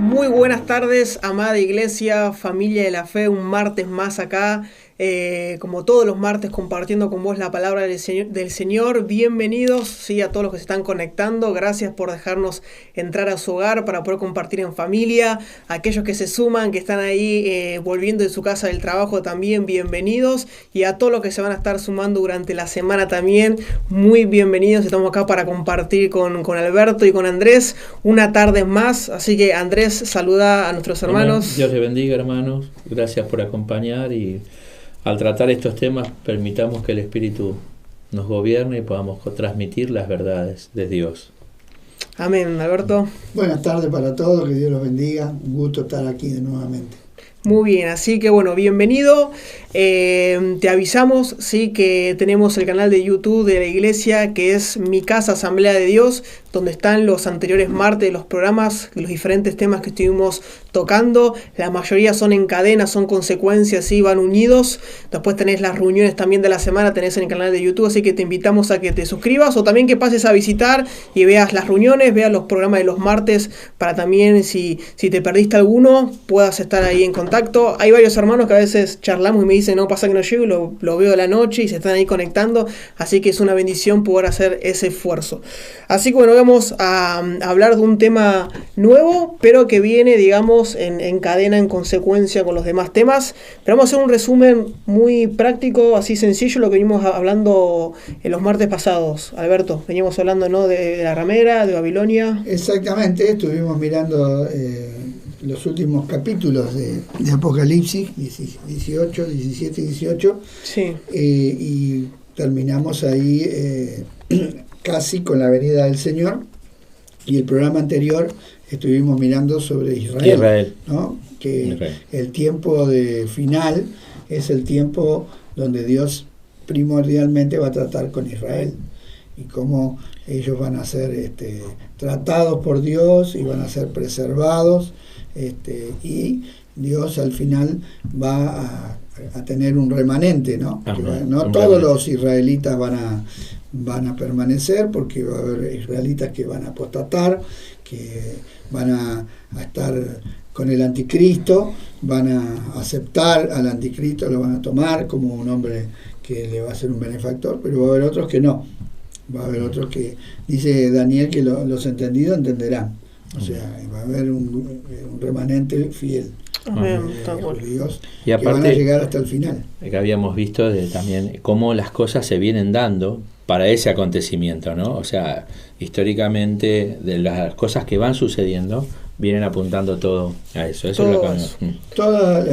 Muy buenas tardes, amada iglesia, familia de la fe, un martes más acá, como todos los martes compartiendo con vos la palabra del Señor. Bienvenidos, sí, a todos los que se están conectando, gracias por dejarnos entrar a su hogar para poder compartir en familia. Aquellos que se suman, que están ahí volviendo de su casa del trabajo también, bienvenidos. Y a todos los que se van a estar sumando durante la semana también, muy bienvenidos. Estamos acá para compartir con Alberto y con Andrés una tarde más, así que Andrés, saluda a nuestros hermanos. Amén. Dios les bendiga, hermanos. Gracias por acompañar y al tratar estos temas permitamos que el Espíritu nos gobierne y podamos transmitir las verdades de Dios. Amén, Alberto. Buenas tardes para todos, que Dios los bendiga. Un gusto estar aquí de nuevamente. Muy bien, así que bueno, bienvenido. Te avisamos, sí, que tenemos el canal de YouTube de la iglesia, que es Mi Casa Asamblea de Dios, donde están los anteriores martes de los programas, los diferentes temas que estuvimos tocando. La mayoría son en cadena, son consecuencias, sí, van unidos. Después tenés las reuniones también de la semana, tenés en el canal de YouTube, así que te invitamos a que te suscribas o también que pases a visitar y veas las reuniones, veas los programas de los martes, para también, si te perdiste alguno, puedas estar ahí en contacto. Hay varios hermanos que a veces charlamos y me dicen, no pasa que no llego, y lo veo a la noche y se están ahí conectando, así que es una bendición poder hacer ese esfuerzo. Así que bueno, vamos a hablar de un tema nuevo, pero que viene, digamos, en cadena, en consecuencia con los demás temas. Pero vamos a hacer un resumen muy práctico, así sencillo, lo que venimos hablando en los martes pasados. Alberto, veníamos hablando, ¿no?, de la ramera, de Babilonia. Exactamente, estuvimos mirando los últimos capítulos de Apocalipsis, 18, 17 y 18. Sí. Y terminamos ahí casi con la venida del Señor. Y el programa anterior estuvimos mirando sobre Israel, ¿no? Que Israel. El tiempo de final es el tiempo donde Dios primordialmente va a tratar con Israel y cómo ellos van a ser tratados por Dios y van a ser preservados, y Dios al final va a tener un remanente, ¿no? No todos los israelitas van a permanecer, porque va a haber israelitas que van a apostatar, que van a estar con el anticristo, van a aceptar al anticristo, lo van a tomar como un hombre que le va a ser un benefactor, pero va a haber otros que no. Va a haber otros que, dice Daniel, que los entendidos entenderán. O sea, va a haber un remanente fiel. Judíos, y aparte, que van a llegar hasta el final. Que habíamos visto también cómo las cosas se vienen dando para ese acontecimiento, ¿no? O sea, históricamente, de las cosas que van sucediendo, vienen apuntando todo a eso. Eso es lo que todos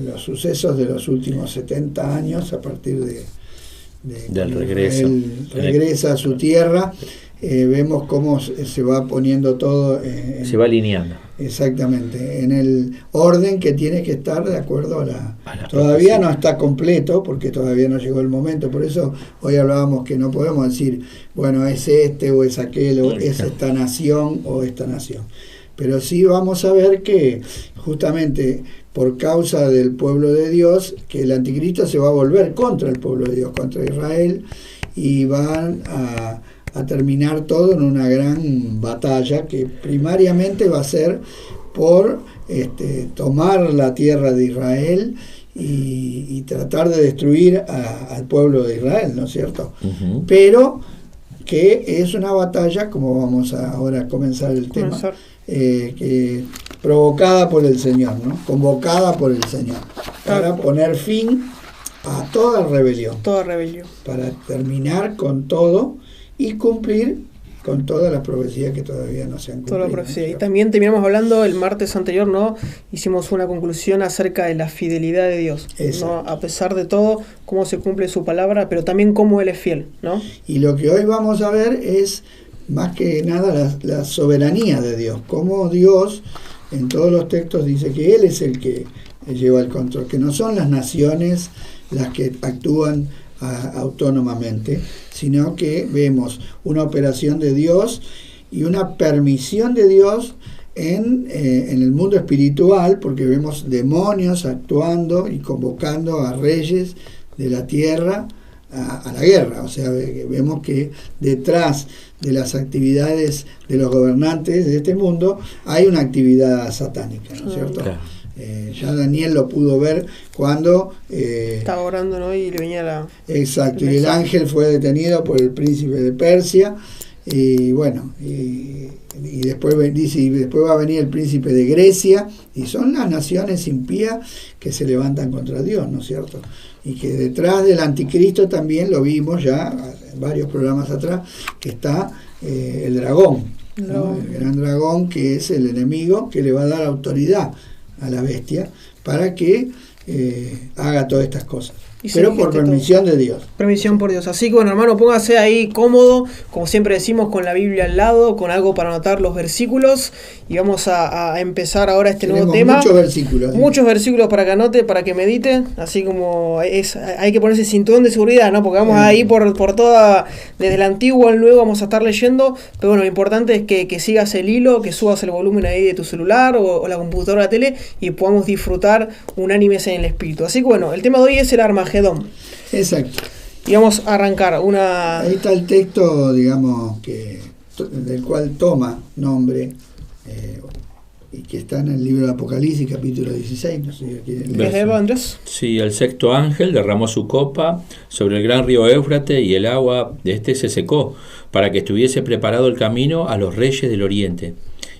los sucesos de los últimos 70 años, a partir del regreso. Él regresa a su tierra, vemos cómo se va poniendo todo. Se va alineando. Exactamente, en el orden que tiene que estar de acuerdo a la todavía no está completo, porque todavía no llegó el momento. Por eso hoy hablábamos que no podemos decir, bueno, es o es aquel, o es esta nación o esta nación. Pero sí vamos a ver que justamente por causa del pueblo de Dios, que el anticristo se va a volver contra el pueblo de Dios, contra Israel, y van a terminar todo en una gran batalla que primariamente va a ser por tomar la tierra de Israel y tratar de destruir al pueblo de Israel, ¿no es cierto? Uh-huh. Pero que es una batalla, como vamos ahora a comenzar el tema, que provocada por el Señor, ¿no? Convocada por el Señor, para poner fin a toda rebelión. Toda rebelión. Para terminar con todo y cumplir con todas las profecías que todavía no se han cumplido. Toda la profecía. Y también terminamos hablando el martes anterior, ¿no? Hicimos una conclusión acerca de la fidelidad de Dios, ¿no? A pesar de todo, cómo se cumple su palabra, pero también cómo Él es fiel, ¿no? Y lo que hoy vamos a ver es, más que nada, la soberanía de Dios. Cómo Dios, en todos los textos, dice que Él es el que lleva el control, que no son las naciones las que actúan autónomamente, sino que vemos una operación de Dios y una permisión de Dios en el mundo espiritual, porque vemos demonios actuando y convocando a reyes de la tierra a la guerra. O sea, vemos que detrás de las actividades de los gobernantes de este mundo hay una actividad satánica, ¿no es cierto? Claro. Ya Daniel lo pudo ver cuando estaba orando, ¿no? Y le venía la... Exacto, y el ángel fue detenido por el príncipe de Persia, y bueno, y después dice, y después va a venir el príncipe de Grecia, y son las naciones impías que se levantan contra Dios, ¿no es cierto? Y que detrás del anticristo también lo vimos ya en varios programas atrás, que está el dragón, ¿no? El gran dragón, que es el enemigo que le va a dar autoridad a la bestia para que haga todas estas cosas. Pero por permisión de Dios. Permisión por Dios. Así que bueno, hermano, póngase ahí cómodo, como siempre decimos, con la Biblia al lado, con algo para anotar los versículos, y vamos a empezar ahora este nuevo tema. Muchos versículos. Muchos versículos para que anote, para que medite, así como hay que ponerse cinturón de seguridad, ¿no? Porque vamos ahí por toda, desde el antiguo al nuevo vamos a estar leyendo, pero bueno, lo importante es que sigas el hilo, que subas el volumen ahí de tu celular o la computadora o la tele, y podamos disfrutar unánimes en el espíritu. Así que bueno, el tema de hoy es el Armagedón. Exacto. Y vamos a arrancar una... Ahí está el texto, digamos, del cual toma nombre, y que está en el libro de Apocalipsis, capítulo 16. No sé si quieren leer. Andrés. Sí, el sexto ángel derramó su copa sobre el gran río Éufrates, y el agua de este se secó, para que estuviese preparado el camino a los reyes del oriente.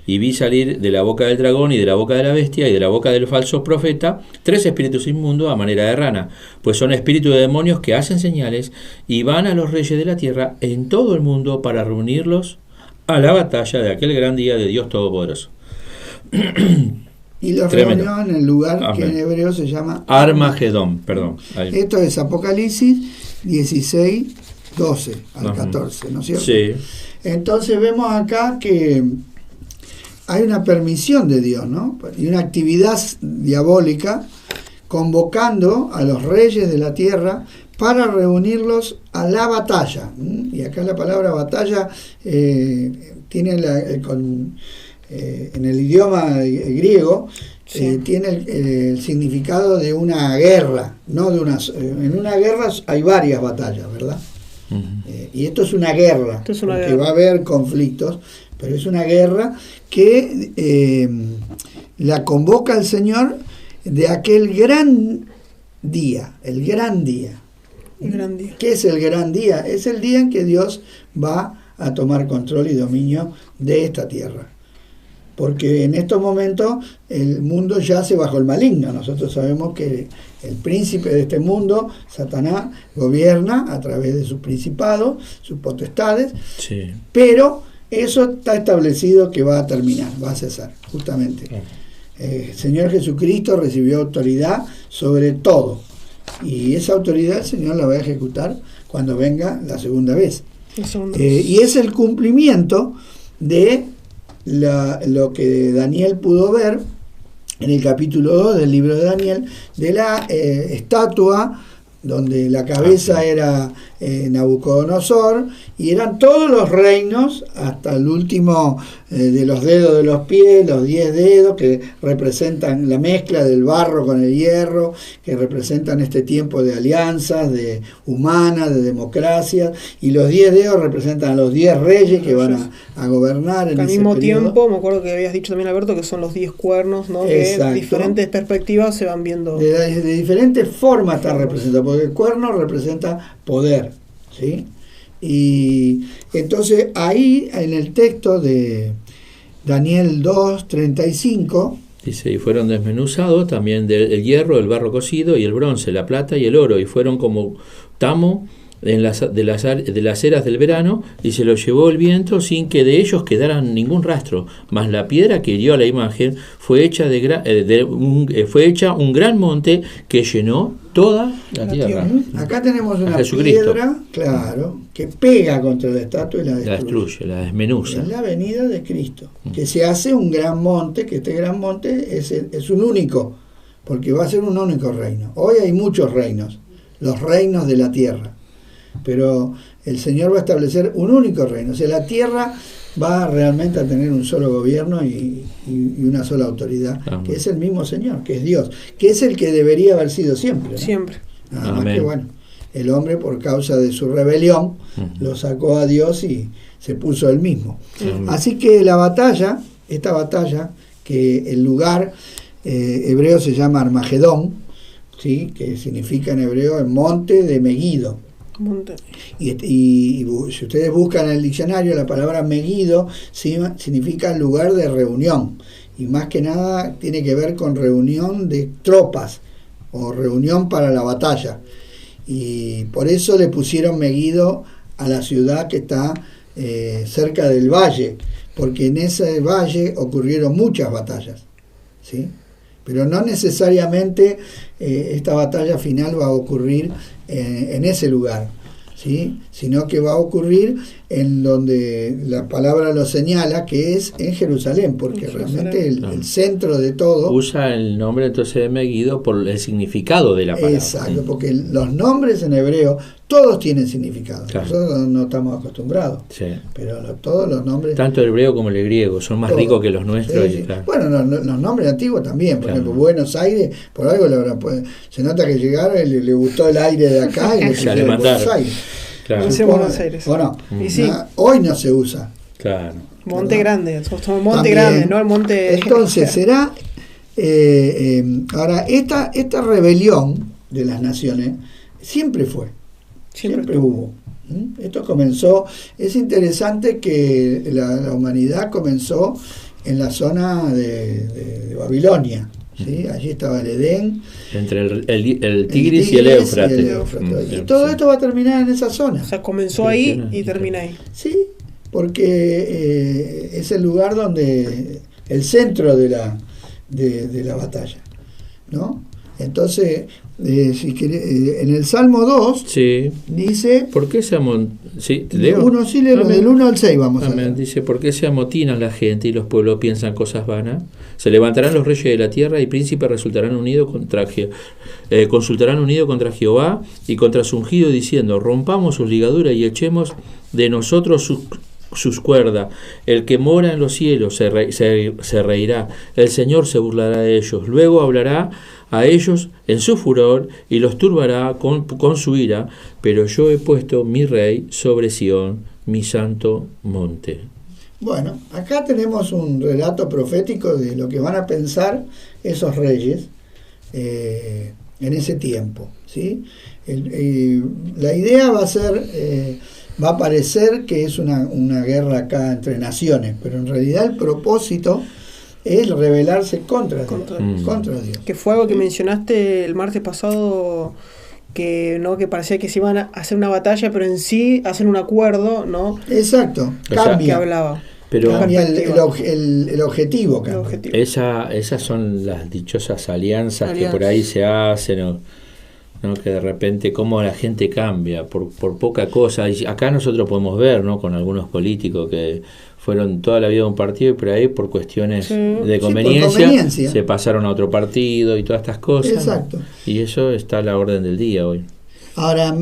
Y vi salir de la boca del dragón y de la boca de la bestia y de la boca del falso profeta 3 espíritus inmundos a manera de rana, pues son espíritus de demonios que hacen señales y van a los reyes de la tierra en todo el mundo para reunirlos a la batalla de aquel gran día de Dios Todopoderoso. Y los reunió en el lugar que en hebreo se llama Armagedón. Perdón. Esto es Apocalipsis 16, 12 al 14, ¿no es cierto? Sí. Entonces vemos acá que hay una permisión de Dios, ¿no? Y una actividad diabólica convocando a los reyes de la tierra para reunirlos a la batalla. Y acá la palabra batalla tiene en el idioma griego, tiene el significado de una guerra, no de en una guerra hay varias batallas, ¿verdad? Y esto es una guerra, porque va a haber conflictos, pero es una guerra que la convoca el Señor de aquel gran día, el gran día. El gran día. ¿Qué es el gran día? Es el día en que Dios va a tomar control y dominio de esta tierra. Porque en estos momentos el mundo yace bajo el maligno. Nosotros sabemos que el príncipe de este mundo, Satanás, gobierna a través de sus principados, sus potestades, sí. Pero eso está establecido que va a terminar, va a cesar, justamente. El Señor Jesucristo recibió autoridad sobre todo, y esa autoridad el Señor la va a ejecutar cuando venga la segunda vez. Y es el cumplimiento de lo que Daniel pudo ver en el capítulo 2 del libro de Daniel, de la estatua donde la cabeza era Nabucodonosor, y eran todos los reinos hasta el último de los dedos de los pies, los 10 dedos que representan la mezcla del barro con el hierro, que representan este tiempo de alianzas, de humanas, de democracia, y los 10 dedos representan a los 10 reyes que van a gobernar en al ese mismo periodo. tiempo, me acuerdo que habías dicho también, Alberto, que son los 10 cuernos, ¿no? Que de diferentes perspectivas se van viendo. De diferentes formas están representados, porque el cuerno representa poder, ¿sí? Y entonces ahí en el texto de Daniel 2:35 dice, y fueron desmenuzados también el hierro, el barro cocido y el bronce, la plata y el oro, y fueron como tamo de las eras del verano, y se los llevó el viento sin que de ellos quedara ningún rastro, mas la piedra que hirió a la imagen fue hecha fue hecha un gran monte que llenó toda la tierra. Acá tenemos una piedra, claro, que pega contra la estatua y la destruye, la desmenuza. Es la venida de Cristo, que se hace un gran monte, que este gran monte es un único, porque va a ser un único reino. Hoy hay muchos reinos, los reinos de la tierra, pero el Señor va a establecer un único reino. O sea, la tierra va realmente a tener un solo gobierno y una sola autoridad, que es el mismo Señor, que es Dios, que es el que debería haber sido siempre, ¿no? Siempre. Nada más que bueno, el hombre, por causa de su rebelión, lo sacó a Dios y se puso él mismo. Así que esta batalla, que el lugar hebreo se llama Armagedón, ¿sí? Que significa en hebreo el monte de Meguido. Y si ustedes buscan en el diccionario, la palabra Meguido significa lugar de reunión, y más que nada tiene que ver con reunión de tropas o reunión para la batalla, y por eso le pusieron Meguido a la ciudad que está cerca del valle, porque en ese valle ocurrieron muchas batallas, ¿sí? Pero no necesariamente esta batalla final va a ocurrir en ese lugar, ¿sí? Sino que va a ocurrir en donde la palabra lo señala, que es en Jerusalén, porque realmente el centro de todo... Usa el nombre entonces de Meguido por el significado de la palabra. Exacto, porque los nombres en hebreo todos tienen significado. Claro. Nosotros no estamos acostumbrados, sí. Pero todos los nombres... Tanto el hebreo como el griego son más ricos que los nuestros. Sí, sí. Claro. Bueno, los nombres antiguos también, por ejemplo, Buenos Aires, por algo se nota que llegaron y le gustó el aire de acá y le pusieron Buenos Aires. Claro. Buenos Aires. Bueno, sí. Hoy no se usa. Claro. Monte Grande, somos Monte Grande, ¿no? El monte. Entonces, será. Ahora, esta rebelión de las naciones siempre fue. Siempre hubo. Esto comenzó. Es interesante que la humanidad comenzó en la zona de Babilonia. ¿Sí? Allí estaba el Edén, entre el Tigris y el Éufrates. Y todo esto va a terminar en esa zona. O sea, comenzó ahí y termina ahí. Sí, porque es el lugar donde el centro de la batalla, ¿no? Entonces, si en el Salmo 2 sí. Dice... ¿Por qué del 1 al 6 vamos a leer. Dice, ¿por qué se amotinan la gente y los pueblos piensan cosas vanas? Se levantarán los reyes de la tierra y príncipes consultarán unidos contra Jehová y contra su ungido, diciendo, rompamos sus ligaduras y echemos de nosotros sus cuerdas. El que mora en los cielos se reirá, el Señor se burlará de ellos, luego hablará a ellos en su furor y los turbará con su ira, pero yo he puesto mi rey sobre Sión, mi santo monte. Bueno, acá tenemos un relato profético de lo que van a pensar esos reyes en ese tiempo, ¿sí? La idea va a ser, va a parecer que es una guerra acá entre naciones, pero en realidad el propósito es rebelarse contra Dios. Que fue algo que mencionaste el martes pasado, que parecía que se iban a hacer una batalla, pero en sí hacen un acuerdo, ¿no? Exacto, cambia. Que hablaba. Pero cambia el objetivo. Esas son las dichosas alianzas que por ahí se hacen, ¿no? Que de repente cómo la gente cambia por poca cosa. Y acá nosotros podemos ver, ¿no? Con algunos políticos que fueron toda la vida de un partido y por ahí por cuestiones de conveniencia se pasaron a otro partido y todas estas cosas. Exacto. ¿No? Y eso está a la orden del día hoy. Ahora,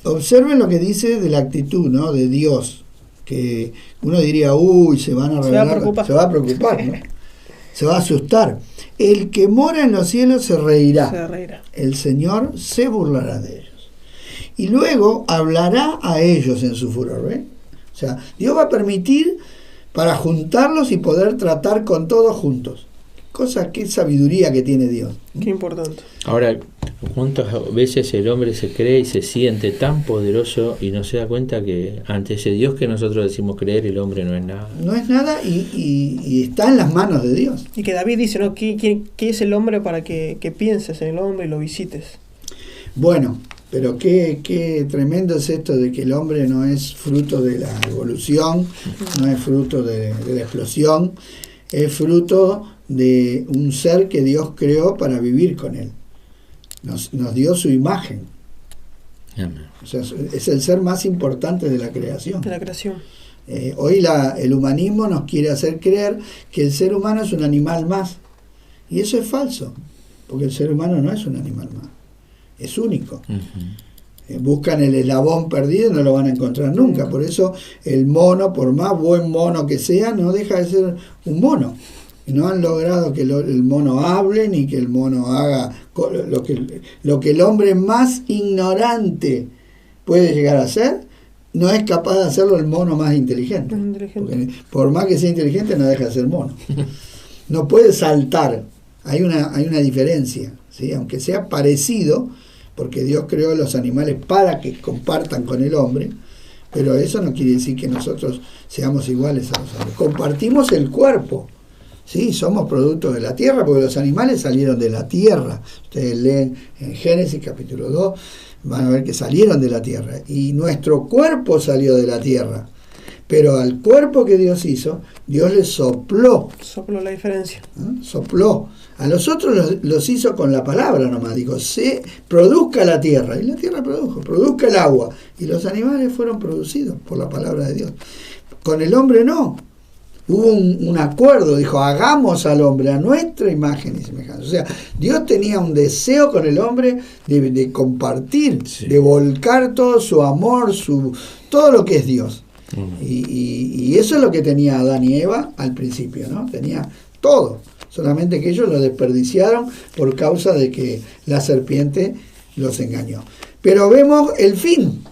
observen lo que dice de la actitud, ¿no? De Dios, que uno diría, se van a revelar, se va a preocupar, ¿no? Se va a asustar. El que mora en los cielos se reirá. El Señor se burlará de ellos. Y luego hablará a ellos en su furor, ¿eh? O sea, Dios va a permitir para juntarlos y poder tratar con todos juntos. Qué sabiduría que tiene Dios. Qué importante. Ahora, ¿cuántas veces el hombre se cree y se siente tan poderoso y no se da cuenta que ante ese Dios que nosotros decimos creer, el hombre no es nada? No es nada y está en las manos de Dios. Y que David dice, ¿no? ¿Qué es el hombre para que pienses en el hombre y lo visites? Bueno, pero qué tremendo es esto de que el hombre no es fruto de la evolución, no es fruto de la explosión, es fruto de un ser que Dios creó para vivir con él. Nos dio su imagen. Amén. O sea, es el ser más importante de la creación. De la creación. Hoy el humanismo nos quiere hacer creer que el ser humano es un animal más. Y eso es falso, porque el ser humano no es un animal más. Es único. Uh-huh. Buscan el eslabón perdido y no lo van a encontrar nunca. Por eso el mono, por más buen mono que sea, no deja de ser un mono. Y no han logrado que el mono hable, ni que el mono haga lo que el hombre más ignorante puede llegar a ser, no es capaz de hacerlo el mono más inteligente. Porque por más que sea inteligente, no deja de ser mono. No puede saltar. Hay una diferencia, ¿sí? Aunque sea parecido, porque Dios creó los animales para que compartan con el hombre, pero eso no quiere decir que nosotros seamos iguales a los hombres. Compartimos el cuerpo, ¿sí? Somos productos de la tierra, porque los animales salieron de la tierra. Ustedes leen en Génesis capítulo 2, van a ver que salieron de la tierra, y nuestro cuerpo salió de la tierra, pero al cuerpo que Dios hizo, Dios le sopló. Sopló la diferencia. Sopló. A los otros los hizo con la palabra nomás, dijo, se produzca la tierra, y la tierra produzca el agua, y los animales fueron producidos por la palabra de Dios. Con el hombre no. Hubo un acuerdo, dijo, hagamos al hombre a nuestra imagen y semejanza. O sea, Dios tenía un deseo con el hombre de compartir, sí, de volcar todo su amor, todo lo que es Dios. Y eso es lo que tenía Adán y Eva al principio, ¿no? Tenía todo, solamente que ellos lo desperdiciaron por causa de que la serpiente los engañó. Pero vemos el fin.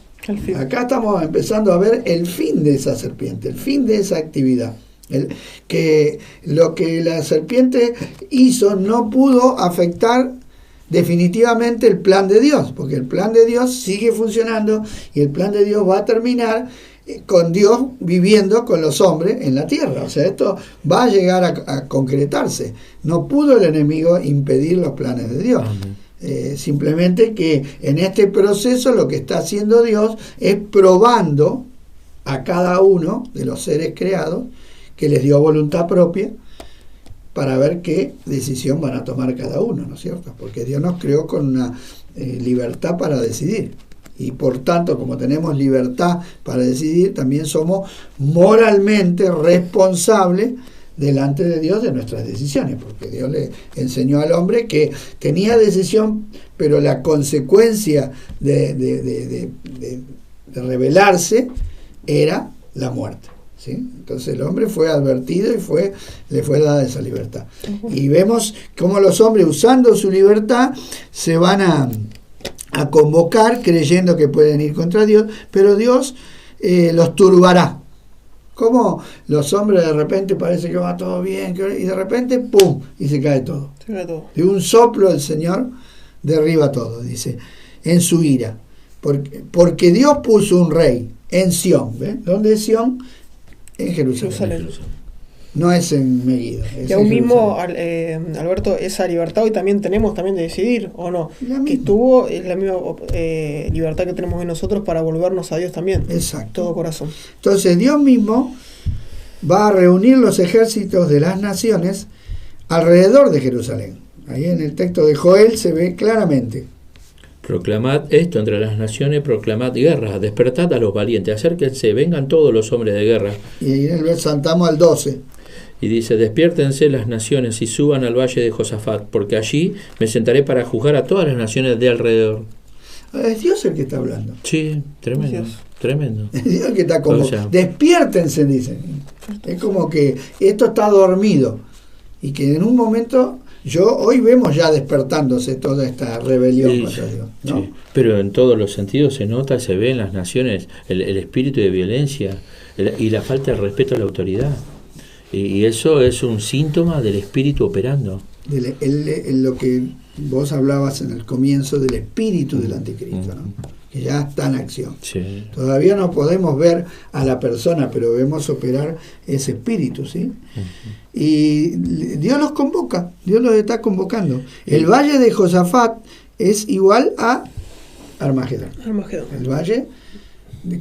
Acá estamos empezando a ver el fin de esa serpiente, el fin de esa actividad. Que lo que la serpiente hizo no pudo afectar definitivamente el plan de Dios, porque el plan de Dios sigue funcionando y el plan de Dios va a terminar con Dios viviendo con los hombres en la tierra. O sea, esto va a llegar a concretarse. No pudo el enemigo impedir los planes de Dios. Simplemente que en este proceso lo que está haciendo Dios es probando a cada uno de los seres creados, que les dio voluntad propia, para ver qué decisión van a tomar cada uno, ¿no es cierto? Porque Dios nos creó con una libertad para decidir, y por tanto, como tenemos libertad para decidir, también somos moralmente responsables delante de Dios de nuestras decisiones, porque Dios le enseñó al hombre que tenía decisión, pero la consecuencia de rebelarse era la muerte, ¿sí? Entonces el hombre fue advertido y le fue dada esa libertad. Y vemos cómo los hombres, usando su libertad, se van a convocar creyendo que pueden ir contra Dios, pero Dios los turbará. Como los hombres de repente parece que va todo bien, y de repente ¡pum! Y se cae todo. De un soplo el Señor derriba todo, dice, en su ira. Porque Dios puso un rey en Sión. ¿Ves? ¿Dónde es Sión? En Jerusalén. No es en Megiddo. Y aún mismo, Alberto, esa libertad hoy también tenemos de decidir, ¿o no? Que estuvo, es la misma libertad que tenemos en nosotros para volvernos a Dios también. Exacto. Todo corazón. Entonces Dios mismo va a reunir los ejércitos de las naciones alrededor de Jerusalén. Ahí en el texto de Joel se ve claramente. Proclamad esto entre las naciones, proclamad guerra, despertad a los valientes, acérquense, vengan todos los hombres de guerra. Y ahí en el saltamos al 12. Y dice, despiértense las naciones y suban al valle de Josafat, porque allí me sentaré para juzgar a todas las naciones de alrededor. Es Dios el que está hablando. Sí, tremendo, tremendo. Es Dios el que está como, despiértense, dicen. Es como que esto está dormido y que en un momento... Hoy vemos ya despertándose toda esta rebelión contra Dios, ¿no? Sí. Pero en todos los sentidos se nota, se ve en las naciones el espíritu de violencia y la falta de respeto a la autoridad. Y eso es un síntoma del espíritu operando. Lo que vos hablabas en el comienzo del espíritu del anticristo, ¿no? Que ya está en acción. Sí. Todavía no podemos ver a la persona, pero vemos operar ese espíritu, ¿sí? Y Dios los convoca, Dios los está convocando. El valle de Josafat es igual a Armagedón. El valle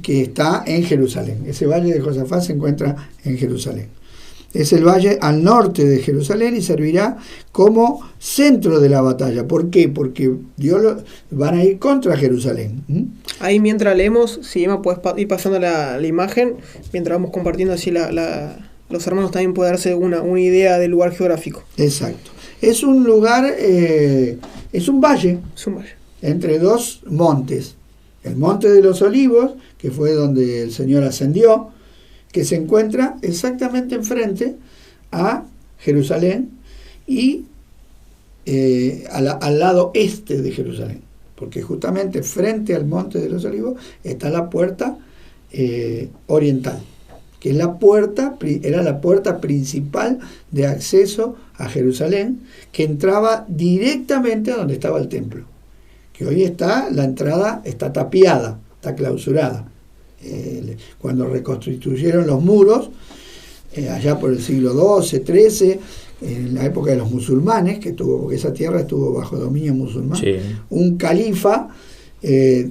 que está en Jerusalén. Ese valle de Josafat se encuentra en Jerusalén. Es el valle al norte de Jerusalén y servirá como centro de la batalla. ¿Por qué? Porque van a ir contra Jerusalén. Ahí mientras leemos, si Emma puedes ir pasando la imagen, mientras vamos compartiendo así los hermanos también pueden darse una idea del lugar geográfico. Exacto. Es un lugar, es un valle. Entre dos montes. El monte de los Olivos, que fue donde el Señor ascendió, que se encuentra exactamente enfrente a Jerusalén, y al lado este de Jerusalén, porque justamente frente al Monte de los Olivos está la puerta oriental, que es era la puerta principal de acceso a Jerusalén, que entraba directamente a donde estaba el templo, que hoy la entrada está tapiada, está clausurada. Cuando reconstruyeron los muros, allá por el siglo XII, XIII, en la época de los musulmanes, porque esa tierra estuvo bajo dominio musulmán, sí. Un califa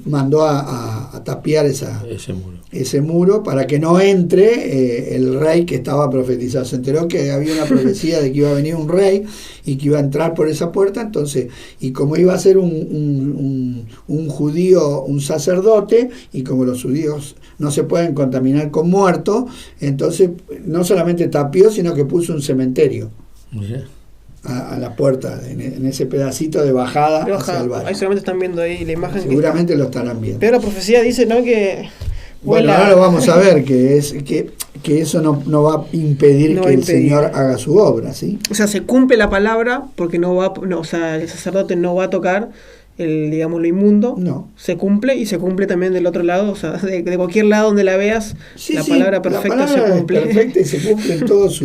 mandó a tapiar ese muro para que no entre el rey que estaba profetizado. Se enteró que había una profecía de que iba a venir un rey y que iba a entrar por esa puerta, entonces, y como iba a ser un judío, un sacerdote, y como los judíos no se pueden contaminar con muertos, entonces no solamente tapió, sino que puso un cementerio. Yeah. A la puerta, en ese pedacito de bajada hacia el valle. Ahí seguramente están viendo ahí la imagen. Seguramente lo estarán viendo. Pero la profecía dice, ¿no? Que... Bueno, ahora lo vamos a ver, que eso no va a impedir que el Señor haga su obra, ¿sí? O sea, se cumple la palabra, porque o sea, el sacerdote no va a tocar lo inmundo. No. Se cumple, y se cumple también del otro lado, o sea, de cualquier lado donde la veas, la palabra perfecta la palabra se cumple. Es perfecta y se cumple en todos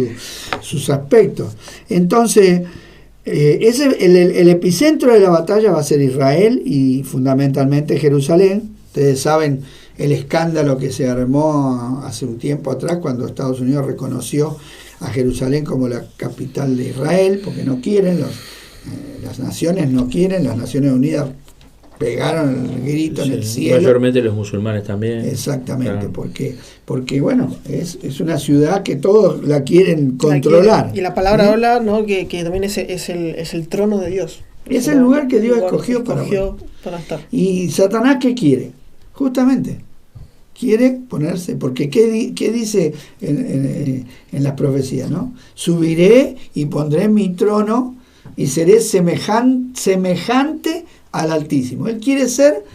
sus aspectos. Entonces, el epicentro de la batalla va a ser Israel y fundamentalmente Jerusalén. Ustedes saben el escándalo que se armó hace un tiempo atrás cuando Estados Unidos reconoció a Jerusalén como la capital de Israel, porque no quieren, las naciones no quieren, las Naciones Unidas pegaron el grito en el cielo. Mayormente los musulmanes también. Exactamente, claro. porque bueno, es una ciudad que todos la quieren controlar. Y la palabra habla, ¿no? que también es el trono de Dios. Es el lugar que Dios escogió para estar. Y Satanás, ¿qué quiere? Justamente quiere ponerse, porque ¿qué dice en las profecías, ¿no? Subiré y pondré mi trono y seré semejante al Altísimo. Él quiere ser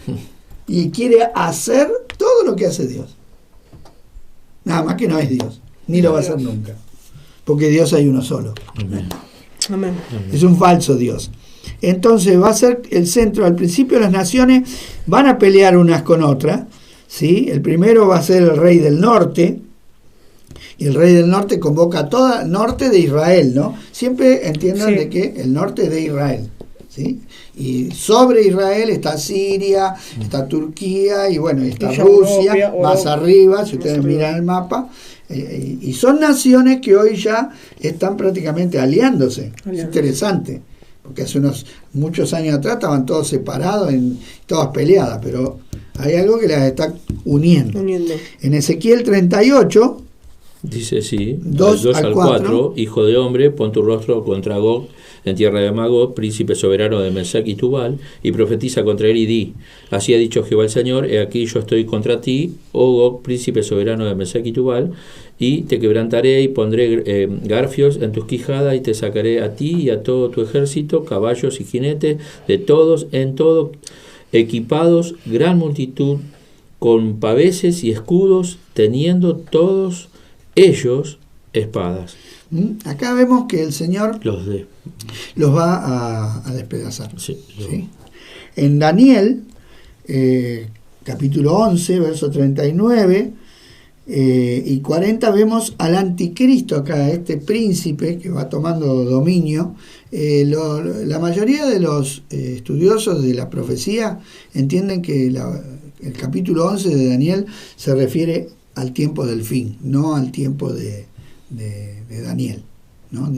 y quiere hacer todo lo que hace Dios. Nada más que no es Dios, ni lo va a hacer nunca, porque Dios hay uno solo. Amén. Es un falso Dios. Entonces va a ser el centro. Al principio las naciones van a pelear unas con otras, ¿sí? El primero va a ser el rey del norte, y el rey del norte convoca a todo el norte de Israel, ¿no? Siempre entiendan de que el norte es de Israel, ¿sí? Y sobre Israel está Siria, está Turquía, y bueno, está Rusia, más arriba, si ustedes miran el mapa, y son naciones que hoy ya están prácticamente aliándose. Es interesante, porque hace muchos años atrás estaban todos separados, todas peleadas, pero hay algo que las está uniendo. En Ezequiel 38 dice así, 2 al 4, hijo de hombre, pon tu rostro contra Gog en tierra de Magog, príncipe soberano de Mesec y Tubal, y profetiza contra él y di, así ha dicho Jehová el Señor, he aquí yo estoy contra ti, oh Gog, príncipe soberano de Mesec y Tubal, y te quebrantaré y pondré garfios en tus quijadas y te sacaré a ti y a todo tu ejército, caballos y jinetes, de todos, en todo, equipados, gran multitud, con paveses y escudos, teniendo todos ellos espadas. Acá vemos que el Señor los va a despedazar. Sí. En Daniel, capítulo 11, verso 39 y 40, vemos al anticristo acá, este príncipe que va tomando dominio. La mayoría de los estudiosos de la profecía entienden que el capítulo 11 de Daniel se refiere al tiempo del fin, no al tiempo de Daniel, ¿no?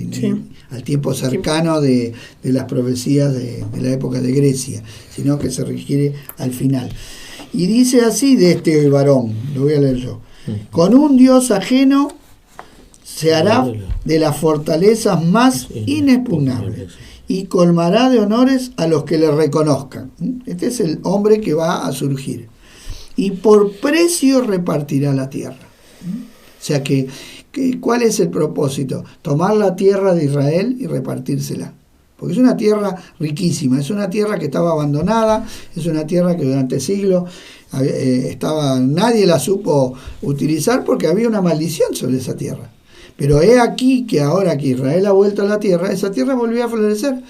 Al tiempo cercano de las profecías de la época de Grecia, sino que se refiere al final. Y dice así de este varón, lo voy a leer yo: con un Dios ajeno se hará de las fortalezas más inexpugnables y colmará de honores a los que le reconozcan. Este es el hombre que va a surgir. Y por precio repartirá la tierra. O sea que ¿cuál es el propósito? Tomar la tierra de Israel y repartírsela. Porque es una tierra riquísima, es una tierra que estaba abandonada, es una tierra que durante siglos nadie la supo utilizar porque había una maldición sobre esa tierra. Pero he aquí que ahora que Israel ha vuelto a la tierra, esa tierra volvió a florecer.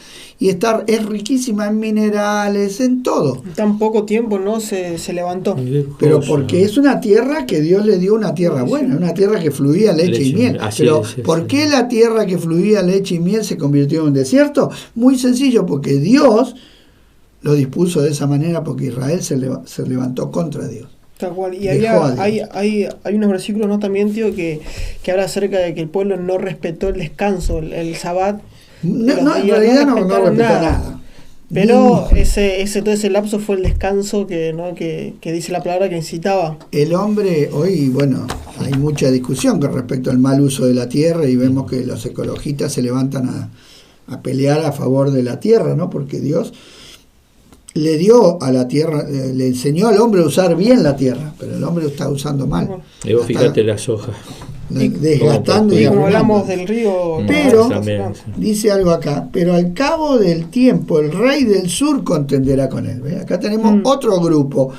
y es riquísima en minerales, en todo. En tan poco tiempo, ¿no? Se levantó. Pero porque es una tierra que Dios le dio, una tierra buena, una tierra que fluía leche y miel. Pero ¿por qué la tierra que fluía leche y miel se convirtió en un desierto? Muy sencillo, porque Dios lo dispuso de esa manera, porque Israel se levantó contra Dios. Tal cual. Y hay unos versículos, ¿no? También, tío, que habla acerca de que el pueblo no respetó el descanso, el Sabbat. No, en realidad no respetó nada. Pero todo ese lapso fue el descanso que dice la palabra que necesitaba. El hombre, hoy, bueno, hay mucha discusión con respecto al mal uso de la tierra, y vemos que los ecologistas se levantan a pelear a favor de la tierra, ¿no? Porque Dios le dio a la tierra, le enseñó al hombre a usar bien la tierra, pero el hombre está usando mal. Y vos fíjate las hojas. Desgastando y como hablamos del río. Pero, dice algo acá, pero al cabo del tiempo el rey del sur contenderá con él. ¿Ve? Acá tenemos otro grupo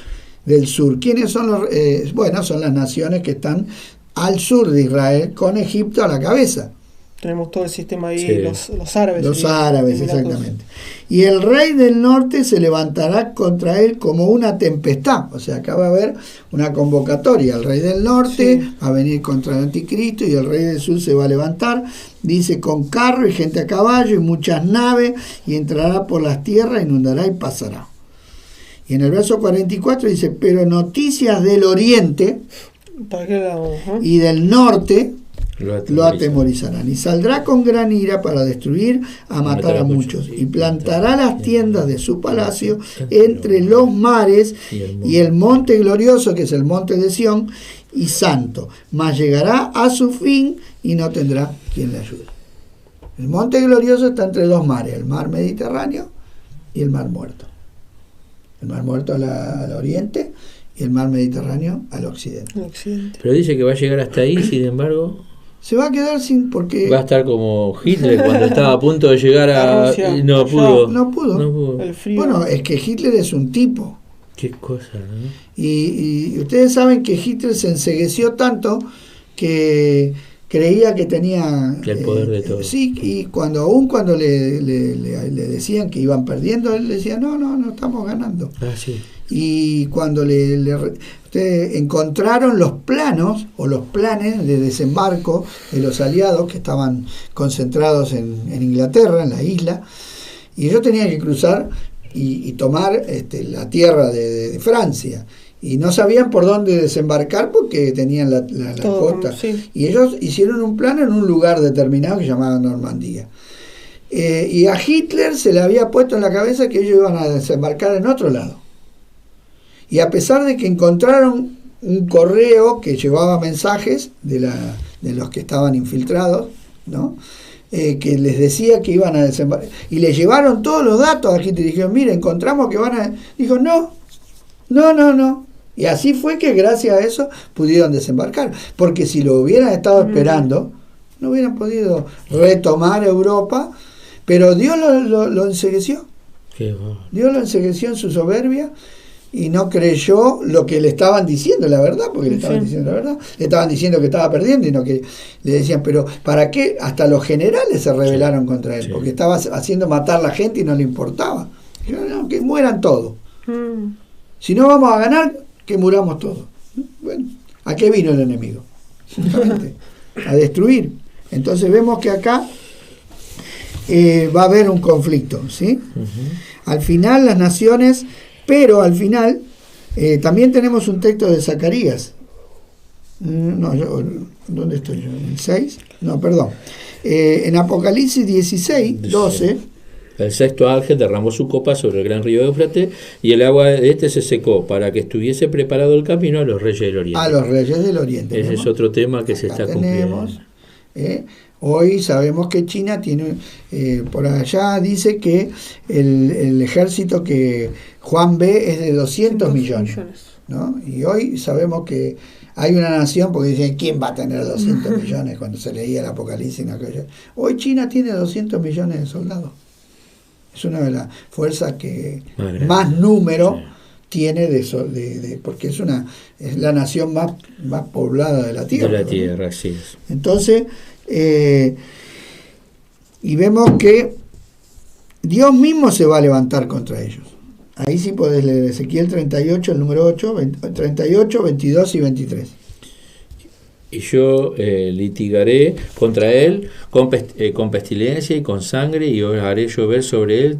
del sur. ¿Quiénes son los? Son las naciones que están al sur de Israel, con Egipto a la cabeza. Tenemos todo el sistema ahí, sí. los árabes. Los árabes, exactamente. Y el rey del norte se levantará contra él como una tempestad. O sea, acá va a haber una convocatoria. El rey del norte va a venir contra el anticristo, y el rey del sur se va a levantar, dice, con carro y gente a caballo y muchas naves, y entrará por las tierras, inundará y pasará. Y en el verso 44 dice, pero noticias del oriente y del norte lo atemorizarán, y saldrá con gran ira para destruir, a matar a muchos, y plantará las tiendas de su palacio entre los mares y el monte glorioso, que es el monte de Sión, y santo, mas llegará a su fin y no tendrá quien le ayude. El monte glorioso está entre dos mares, el mar Mediterráneo y el mar Muerto. El mar Muerto al oriente y el mar Mediterráneo al occidente. Pero dice que va a llegar hasta ahí, sin embargo se va a quedar sin, porque va a estar como Hitler cuando estaba a punto de llegar a Rusia, y no pudo. El frío. Bueno, es que Hitler es un tipo. Qué cosa, ¿no? Y ustedes saben que Hitler se encegueció tanto que creía que tenía el poder de todo. Sí, y cuando le decían que iban perdiendo, él decía, no estamos ganando. Sí. Y cuando ustedes encontraron los planos o los planes de desembarco de los aliados que estaban concentrados en Inglaterra, en la isla, y ellos tenían que cruzar y tomar la tierra de Francia, y no sabían por dónde desembarcar porque tenían la costa, sí. Y ellos hicieron un plan en un lugar determinado que llamaban Normandía, y a Hitler se le había puesto en la cabeza que ellos iban a desembarcar en otro lado. Y a pesar de que encontraron un correo que llevaba mensajes de los que estaban infiltrados, ¿no? Que les decía que iban a desembarcar, y le llevaron todos los datos a Hitler y dijeron, mira, encontramos que van a... Dijo, no. Y así fue que gracias a eso pudieron desembarcar, porque si lo hubieran estado esperando, no hubieran podido retomar Europa, pero Dios lo encegueció. Dios lo encegueció en su soberbia, y no creyó lo que le estaban diciendo, la verdad, porque le estaban diciendo la verdad. Le estaban diciendo que estaba perdiendo, y no que le decían, pero ¿para qué? Hasta los generales se rebelaron contra él, porque estaba haciendo matar a la gente y no le importaba. Dijeron, no, que mueran todos. Si no vamos a ganar, que muramos todos. Bueno, ¿a qué vino el enemigo? Justamente, a destruir. Entonces vemos que acá va a haber un conflicto, ¿sí? Al final las naciones... Pero al final también tenemos un texto de Zacarías. ¿Dónde estoy yo? ¿En el 6? No, perdón. En Apocalipsis 16, 12. El sexto ángel derramó su copa sobre el gran río Éufrates, y el agua de se secó, para que estuviese preparado el camino a los reyes del oriente. A los reyes del oriente. Ese es otro tema que se está cumpliendo. Hoy sabemos que China tiene, por allá dice que el ejército que Juan ve es de 200 millones, ¿no? Y hoy sabemos que hay una nación, porque dicen, ¿quién va a tener 200 millones cuando se leía el Apocalipsis? Hoy China tiene 200 millones de soldados. Es una de las fuerzas que más número tiene porque es la nación más poblada de la Tierra. De la Tierra, sí es. Entonces, y vemos que Dios mismo se va a levantar contra ellos. Ahí sí podés leer Ezequiel 38, el número 8, 38, 22 y 23. Y yo litigaré contra él con pestilencia y con sangre, y os haré llover sobre él,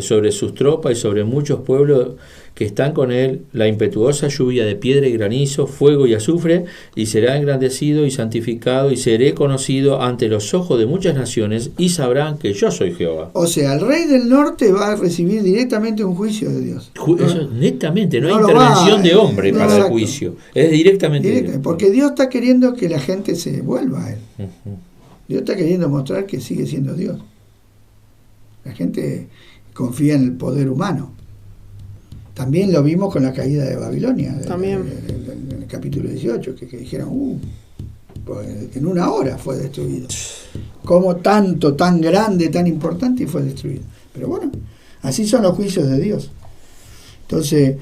sobre sus tropas y sobre muchos pueblos que están con él, la impetuosa lluvia de piedra y granizo, fuego y azufre, y será engrandecido y santificado, y seré conocido ante los ojos de muchas naciones, y sabrán que yo soy Jehová. O sea, el rey del norte va a recibir directamente un juicio de Dios. Eso, netamente, no hay intervención de hombre para exacto. El juicio, es directamente. Porque Dios está queriendo que la gente se vuelva a él. Dios está queriendo mostrar que sigue siendo Dios. La gente confía en el poder humano. También lo vimos con la caída de Babilonia, en el capítulo 18, que dijeron, pues en una hora fue destruido. Como tanto, tan grande, tan importante, y fue destruido. Pero bueno, así son los juicios de Dios. Entonces,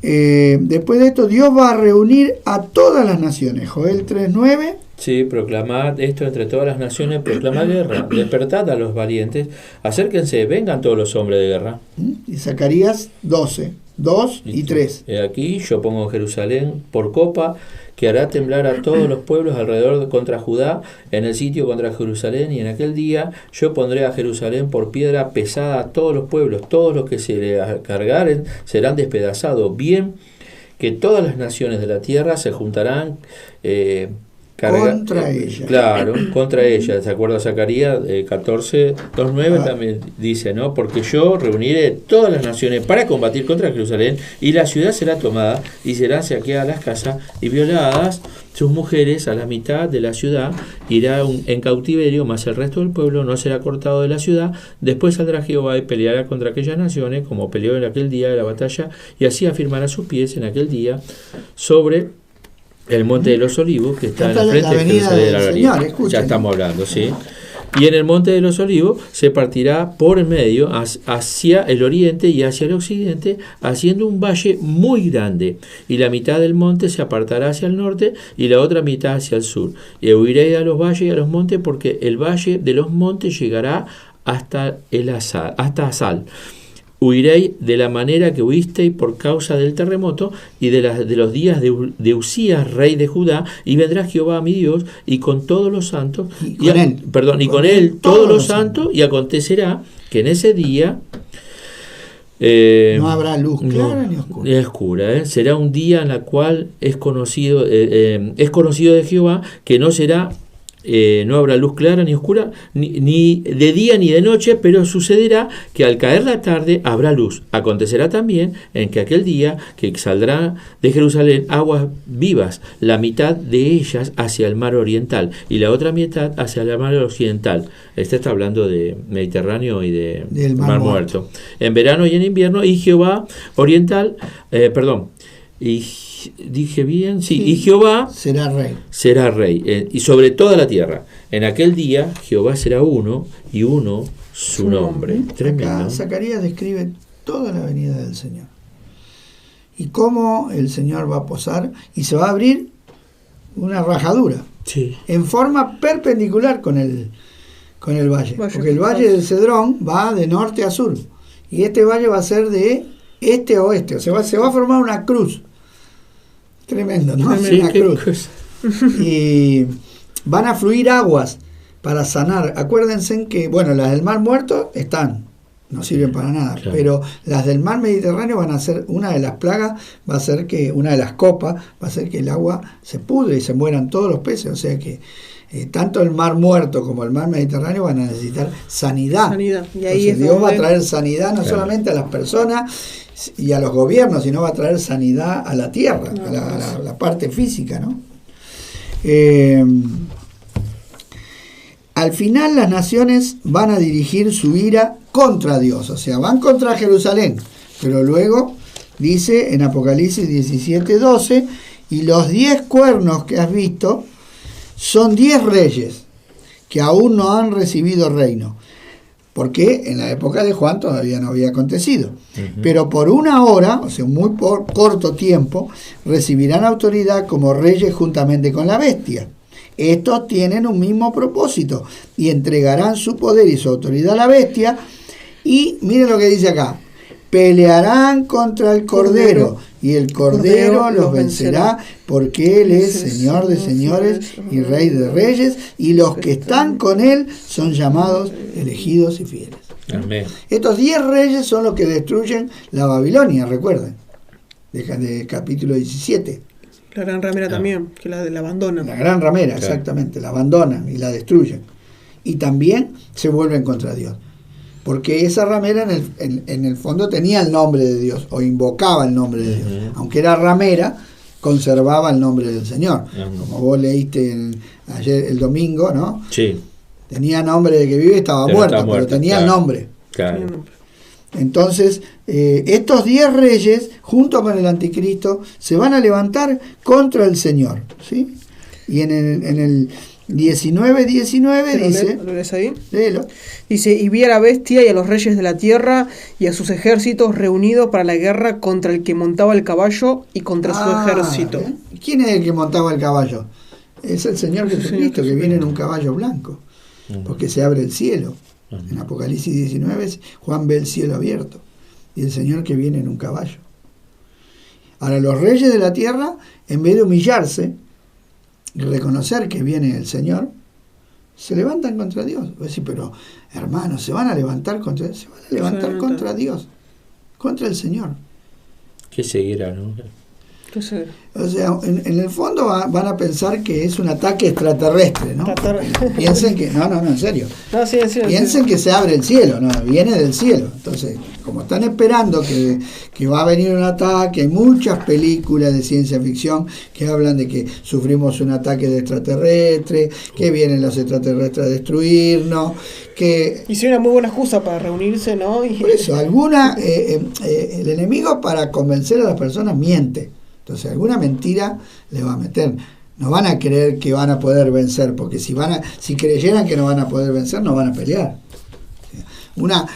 después de esto, Dios va a reunir a todas las naciones. Joel 3:9. Sí, proclamad esto entre todas las naciones, proclamad guerra, despertad a los valientes, acérquense, vengan todos los hombres de guerra. Y Zacarías 12, 2 y 3. Aquí yo pongo Jerusalén por copa, que hará temblar a todos los pueblos alrededor contra Judá, en el sitio contra Jerusalén, y en aquel día yo pondré a Jerusalén por piedra pesada a todos los pueblos, todos los que se le cargaren serán despedazados, bien que todas las naciones de la tierra se juntarán contra ella. Claro, contra ella. ¿Se acuerda Zacarías 14, 2:9 también dice, ¿no? Porque yo reuniré todas las naciones para combatir contra Jerusalén, y la ciudad será tomada, y serán saqueadas las casas y violadas sus mujeres. A la mitad de la ciudad irá en cautiverio, mas el resto del pueblo no será cortado de la ciudad. Después saldrá Jehová y peleará contra aquellas naciones, como peleó en aquel día de la batalla, y así afirmará sus pies en aquel día sobre el monte de los Olivos, que está en el frente de Jerusalén. Ya estamos hablando, ¿sí? Y en el monte de los Olivos se partirá por el medio hacia el oriente y hacia el occidente, haciendo un valle muy grande. Y la mitad del monte se apartará hacia el norte y la otra mitad hacia el sur. Y huiréis a los valles y a los montes, porque el valle de los montes llegará hasta Asal. Huiréis de la manera que huisteis por causa del terremoto y de los días de Usías, rey de Judá, y vendrá Jehová mi Dios, y con todos los santos, con él todos los santos, y acontecerá que en ese día no habrá luz clara ni oscura. Será un día en el cual es conocido de Jehová, que no será no habrá luz clara ni oscura, ni de día ni de noche, pero sucederá que al caer la tarde habrá luz. Acontecerá también en que aquel día que saldrá de Jerusalén aguas vivas, la mitad de ellas hacia el mar oriental y la otra mitad hacia el mar occidental. Este está hablando de Mediterráneo y del Mar Muerto. En verano y en invierno, y Jehová oriental, dije bien, sí, y Jehová será rey, y sobre toda la tierra. En aquel día Jehová será uno, y uno su nombre. Tremendo. Acá Zacarías describe toda la venida del Señor y cómo el Señor va a posar, y se va a abrir una rajadura en forma perpendicular con el valle, porque el valle del Cedrón va de norte a sur, y este valle va a ser de este a oeste, o sea, se va a formar una cruz. Tremendo, ¿no? Una cruz. Y van a fluir aguas para sanar. Acuérdense que, las del Mar Muerto no sirven para nada, claro. Pero las del Mar Mediterráneo van a ser, una de las plagas va a ser que, una de las copas va a ser que el agua se pudre y se mueran todos los peces. O sea que tanto el Mar Muerto como el Mar Mediterráneo van a necesitar sanidad. Y ahí Dios va a traer sanidad no solamente a las personas y a los gobiernos, sino va a traer sanidad a la tierra, a la parte física, ¿no? Al final las naciones van a dirigir su ira contra Dios, o sea, van contra Jerusalén, pero luego dice en Apocalipsis 17:12, y los 10 cuernos que has visto son 10 reyes que aún no han recibido reino, porque en la época de Juan todavía no había acontecido. Pero por una hora, o sea, muy corto tiempo, recibirán autoridad como reyes juntamente con la bestia. Estos tienen un mismo propósito y entregarán su poder y su autoridad a la bestia, Y miren lo que dice acá. Pelearán contra el Cordero, y el Cordero los vencerá, porque Él es Señor de señores y Rey de reyes, y los que están con Él son llamados elegidos y fieles. Amén. Estos 10 reyes son los que destruyen la Babilonia, recuerden, de capítulo 17. La gran ramera también, que la abandonan. La gran ramera, exactamente, la abandonan y la destruyen. Y también se vuelven contra Dios. Porque esa ramera en el fondo tenía el nombre de Dios, o invocaba el nombre de Dios. Aunque era ramera, conservaba el nombre del Señor. Como vos leíste ayer, el domingo, ¿no? Sí. Tenía nombre de que vive, estaba muerto, pero tenía el nombre. Claro. Entonces, estos 10 reyes, junto con el anticristo, se van a levantar contra el Señor, ¿sí? Y en el 19 dice... ¿Lo lees ahí? Léelo. Dice, y vi a la bestia y a los reyes de la tierra y a sus ejércitos reunidos para la guerra contra el que montaba el caballo y contra su ejército. ¿Eh? ¿Quién es el que montaba el caballo? Es el Señor Jesucristo, que viene en un caballo blanco, porque se abre el cielo. En Apocalipsis 19, Juan ve el cielo abierto y el Señor que viene en un caballo. Ahora, los reyes de la tierra, en vez de humillarse y reconocer que viene el Señor, se levantan contra Dios. Voy a decir, pero hermanos, se van a levantar contra Dios, contra el Señor. Qué ceguera, ¿no? O sea, en el fondo van a pensar que es un ataque extraterrestre, ¿no? Piensen que, no, en serio. No, sí, Piensen que se abre el cielo, no, viene del cielo. Entonces, como están esperando que va a venir un ataque, hay muchas películas de ciencia ficción que hablan de que sufrimos un ataque de extraterrestre, que vienen los extraterrestres a destruirnos, que... Y sería una muy buena excusa para reunirse, ¿no? Por eso, el enemigo, para convencer a las personas, miente. Entonces alguna mentira le va a meter. No van a creer que van a poder vencer, porque si creyeran que no van a poder vencer, no van a pelear. Una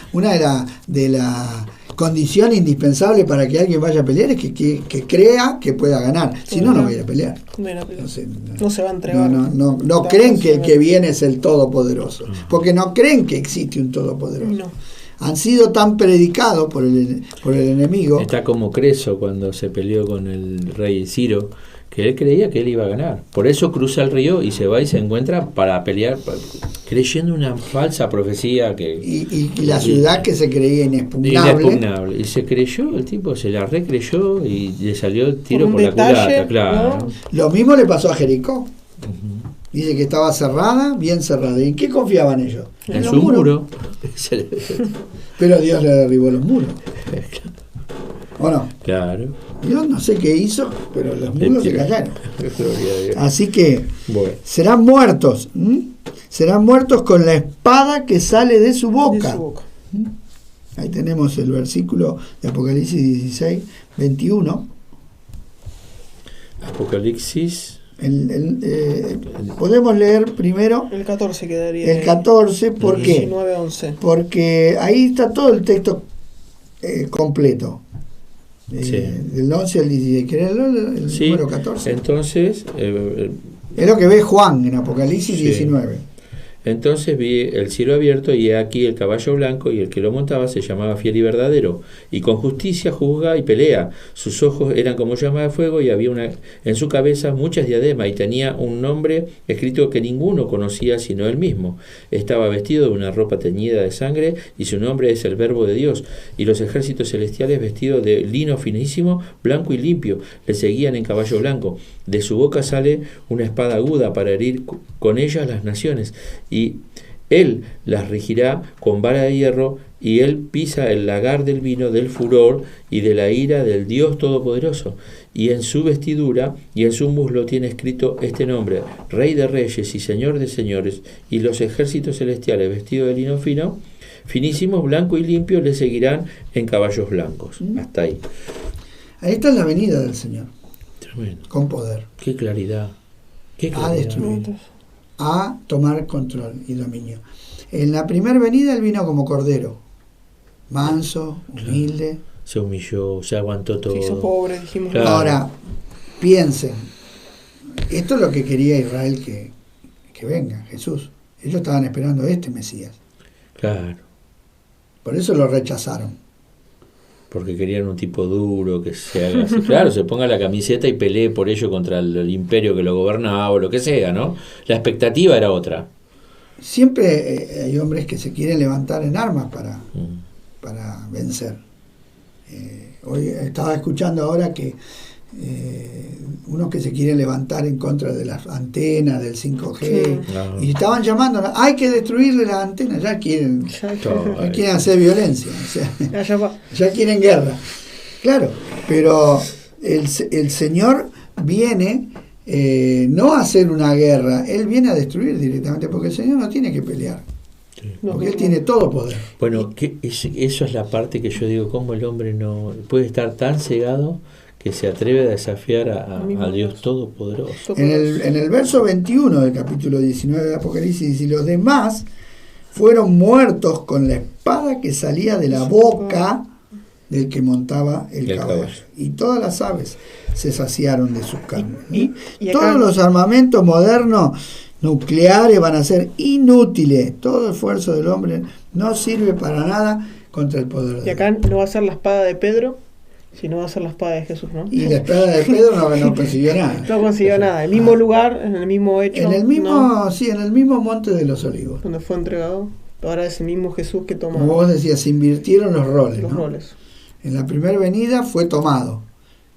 de la condición indispensable para que alguien vaya a pelear es que crea que pueda ganar. Si no, no va a ir a pelear. Entonces, no se va a entregar. No creen que el que viene es el Todopoderoso, porque no creen que existe un Todopoderoso. No. Han sido tan predicados por el enemigo. Está como Creso cuando se peleó con el rey Ciro, que él creía que él iba a ganar. Por eso cruza el río y se va y se encuentra para pelear, creyendo una falsa profecía. Y la ciudad que se creía inexpugnable. Y se creyó, el tipo se la recreyó y le salió el tiro por la culata, claro. ¿No? Lo mismo le pasó a Jericó. Dice que estaba cerrada, bien cerrada. ¿Y en qué confiaban ellos? En su muro. Pero Dios le derribó los muros. ¿O no? Claro. Dios no sé qué hizo, pero los muros se cayeron. Así que serán muertos. Serán muertos con la espada que sale de su boca. Ahí tenemos el versículo de Apocalipsis 16, 21. Apocalipsis... podemos leer primero el 14 quedaría. El 14, ¿por qué? 19, 11. Porque ahí está todo el texto completo. Del 11 al 16, que era el número 14. Entonces, es lo que ve Juan en Apocalipsis 19. Entonces vi el cielo abierto y he aquí el caballo blanco, y el que lo montaba se llamaba Fiel y Verdadero, y con justicia juzga y pelea. Sus ojos eran como llama de fuego, y había en su cabeza muchas diademas, y tenía un nombre escrito que ninguno conocía sino él mismo. Estaba vestido de una ropa teñida de sangre, y su nombre es el Verbo de Dios. Y los ejércitos celestiales, vestidos de lino finísimo, blanco y limpio, le seguían en caballo blanco. De su boca sale una espada aguda para herir con ella las naciones, y él las regirá con vara de hierro, y él pisa el lagar del vino del furor y de la ira del Dios Todopoderoso. Y en su vestidura y en su muslo tiene escrito este nombre: Rey de Reyes y Señor de Señores. Y los ejércitos celestiales, vestidos de lino fino, finísimos, blanco y limpio, le seguirán en caballos blancos. Hasta ahí. Ahí está la venida del Señor. Tremendo. Con poder. Qué claridad. A destruir. A tomar control y dominio. En la primera venida él vino como cordero, manso, humilde. Se humilló, se aguantó todo. Se hizo pobre, dijimos. Claro. Ahora, piensen, esto es lo que quería Israel que venga, Jesús. Ellos estaban esperando a este Mesías. Claro. Por eso lo rechazaron. Porque querían un tipo duro, que se haga así. Claro, se ponga la camiseta y pelee por ello contra el imperio que lo gobernaba o lo que sea, ¿no? La expectativa era otra. Siempre hay hombres que se quieren levantar en armas para vencer. Hoy estaba escuchando ahora que unos que se quieren levantar en contra de las antenas del 5G y estaban llamando, hay que destruirle las antenas, ya quieren hacer violencia, o sea, ya quieren guerra, claro, pero el Señor viene no a hacer una guerra, Él viene a destruir directamente, porque el Señor no tiene que pelear, porque Él tiene todo poder. Bueno, eso es la parte que yo digo, cómo el hombre no puede estar tan cegado que se atreve a desafiar a Dios Todopoderoso. En el verso 21 del capítulo 19 de Apocalipsis dice: los demás fueron muertos con la espada que salía de la boca del que montaba el caballo. Y todas las aves se saciaron de sus carnes. Y todos los armamentos modernos nucleares van a ser inútiles. Todo esfuerzo del hombre no sirve para nada contra el poder de Dios. Y acá no va a ser la espada de Pedro, sino va a ser la espada de Jesús, ¿no? Y la espada de Pedro no consiguió nada. No consiguió nada. En el mismo lugar, en el mismo hecho. En el mismo, en el mismo monte de los Olivos. Donde fue entregado. Ahora es el mismo Jesús que toma. Como vos decías, se invirtieron los roles. Los roles. En la primera venida fue tomado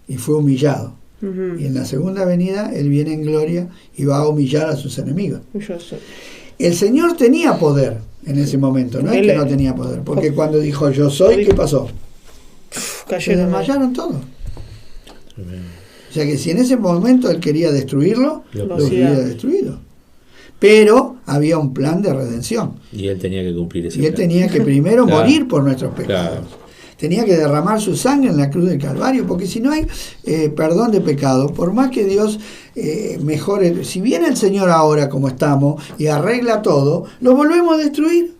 y fue humillado. Y en la segunda venida Él viene en gloria y va a humillar a sus enemigos. El Señor tenía poder en ese momento, no es que no tenía poder, porque cuando dijo yo soy, ¿qué pasó? Se desmayaron todos. O sea que si en ese momento Él quería destruirlo, lo hubiera destruido. Pero había un plan de redención. Y Él tenía que cumplir ese plan. Y Él tenía que primero morir por nuestros pecados. Claro. Tenía que derramar su sangre en la cruz del Calvario, porque si no hay perdón de pecado, por más que Dios mejore, si viene el Señor ahora como estamos y arregla todo, lo volvemos a destruir.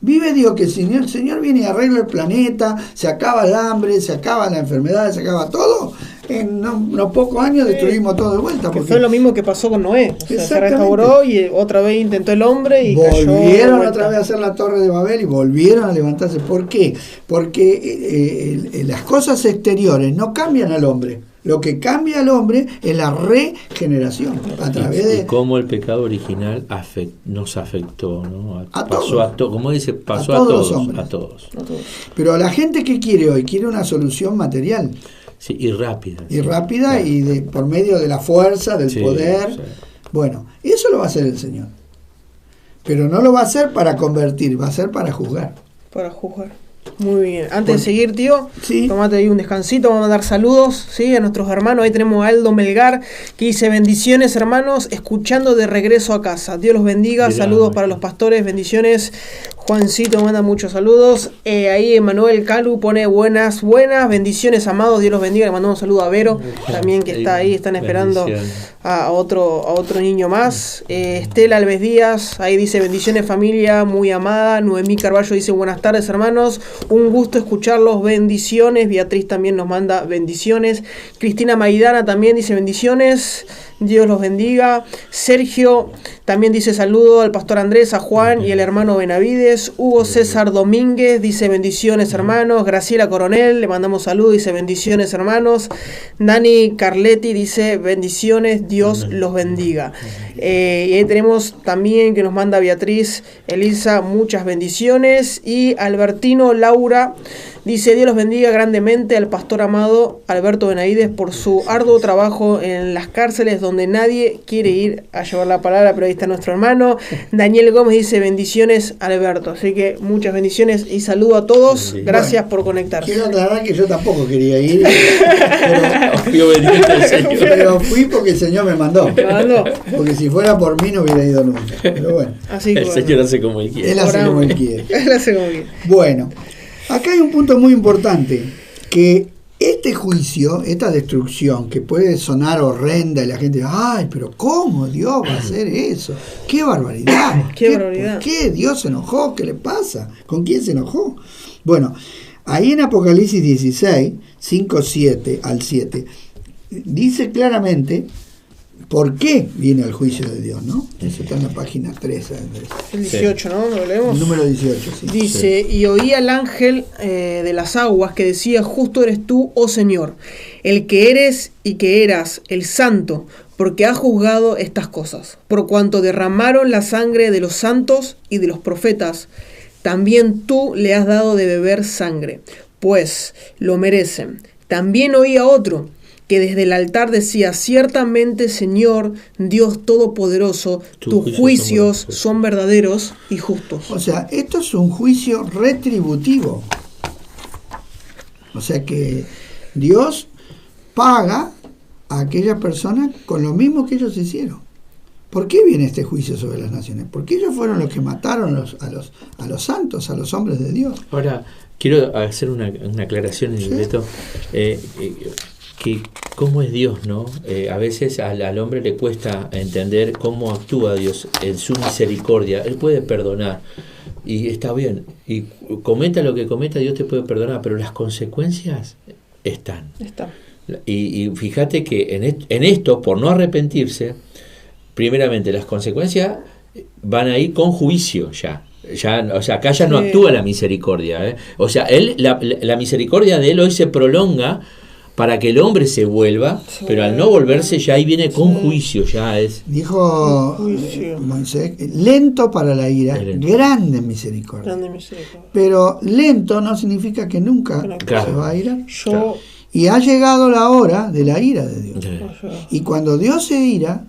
Vive Dios que si el Señor viene y arregla el planeta, se acaba el hambre, se acaba la enfermedad, se acaba todo, en unos pocos años destruimos todo de vuelta. Porque fue lo mismo que pasó con Noé. O sea, se restauró y otra vez intentó el hombre y volvieron otra vez a hacer la torre de Babel y volvieron a levantarse. ¿Por qué? Porque las cosas exteriores no cambian al hombre. Lo que cambia al hombre es la regeneración a través de... Y cómo el pecado original nos afectó, ¿no? Pasó a todos. Como dice, pasó a todos. A todos. Pero a la gente que quiere hoy, quiere una solución material. Sí, y rápida. Y rápida, claro. Y por medio de la fuerza, del poder. Sí. Bueno, eso lo va a hacer el Señor. Pero no lo va a hacer para convertir, va a ser para juzgar. Para juzgar. Muy bien. Antes de seguir, tío, tomate ahí un descansito, vamos a dar saludos, ¿sí? A nuestros hermanos. Ahí tenemos a Aldo Melgar, que dice: bendiciones, hermanos, escuchando de regreso a casa. Dios los bendiga. Mirá, saludos para los pastores, bendiciones. Juancito manda muchos saludos. Ahí Emanuel Calu pone buenas, bendiciones, amados, Dios los bendiga. Le mandamos un saludo a Vero, también, que está ahí, están esperando a otro niño más. Estela Alves Díaz, ahí dice: bendiciones, familia muy amada. Noemí Carballo dice: buenas tardes, hermanos, un gusto escucharlos, bendiciones. Beatriz también nos manda bendiciones. Cristina Maidana también dice: bendiciones, Dios los bendiga. Sergio también dice: saludo al pastor Andrés, a Juan y el hermano Benavides. Hugo César Domínguez dice: bendiciones, hermanos. Graciela Coronel, le mandamos saludos, dice: bendiciones, hermanos. Dani Carletti dice: bendiciones, Dios los bendiga. Y ahí tenemos también que nos manda Beatriz Elisa, muchas bendiciones. Y Albertino Laura dice: Dios los bendiga grandemente al pastor amado Alberto Benavides por su arduo trabajo en las cárceles donde nadie quiere ir a llevar la palabra, pero ahí está nuestro hermano. Daniel Gómez dice: bendiciones, Alberto. Así que muchas bendiciones y saludo a todos. Gracias por conectarse. Quiero aclarar que yo tampoco quería ir, pero fui porque el Señor me mandó. Porque si fuera por mí no hubiera ido nunca. Pero bueno. Así que, el Señor hace como Él quiere. Él hace como Él quiere. Él hace como quiere. Bueno, acá hay un punto muy importante, que este juicio, esta destrucción, que puede sonar horrenda y la gente dice: ay, pero ¿cómo Dios va a hacer eso? ¡Qué barbaridad! ¿Por qué Dios se enojó? ¿Qué le pasa? ¿Con quién se enojó? Bueno, ahí en Apocalipsis 16, 5, 7 al 7, dice claramente ¿por qué viene el juicio de Dios? ¿No? Eso está en la página 3. El 18, ¿no? ¿Lo leemos? El número 18, sí. Dice, y oí al ángel de las aguas que decía, justo eres tú, oh Señor, el que eres y que eras, el santo, porque has juzgado estas cosas. Por cuanto derramaron la sangre de los santos y de los profetas, también tú le has dado de beber sangre, pues lo merecen. También oí a otro que desde el altar decía, ciertamente, Señor, Dios Todopoderoso, tus juicios son verdaderos y justos. O sea, esto es un juicio retributivo. O sea que Dios paga a aquellas personas con lo mismo que ellos hicieron. ¿Por qué viene este juicio sobre las naciones? Porque ellos fueron los que mataron a los santos, a los hombres de Dios. Ahora, quiero hacer una aclaración en el Beto. Que cómo es Dios, ¿no? A veces al hombre le cuesta entender cómo actúa Dios en su misericordia. Él puede perdonar y está bien. Y cometa lo que cometa, Dios te puede perdonar, pero las consecuencias están. Y fíjate que en esto, por no arrepentirse, primeramente las consecuencias van a ir con juicio ya. O sea, acá ya no actúa la misericordia, ¿eh? O sea, la misericordia de él hoy se prolonga para que el hombre se vuelva, pero al no volverse ya ahí viene con juicio, ya es. Dijo Moisés, lento para la ira, grande misericordia. Pero lento no significa que nunca se va a irar. Y ha llegado la hora de la ira de Dios. Y cuando Dios se ira,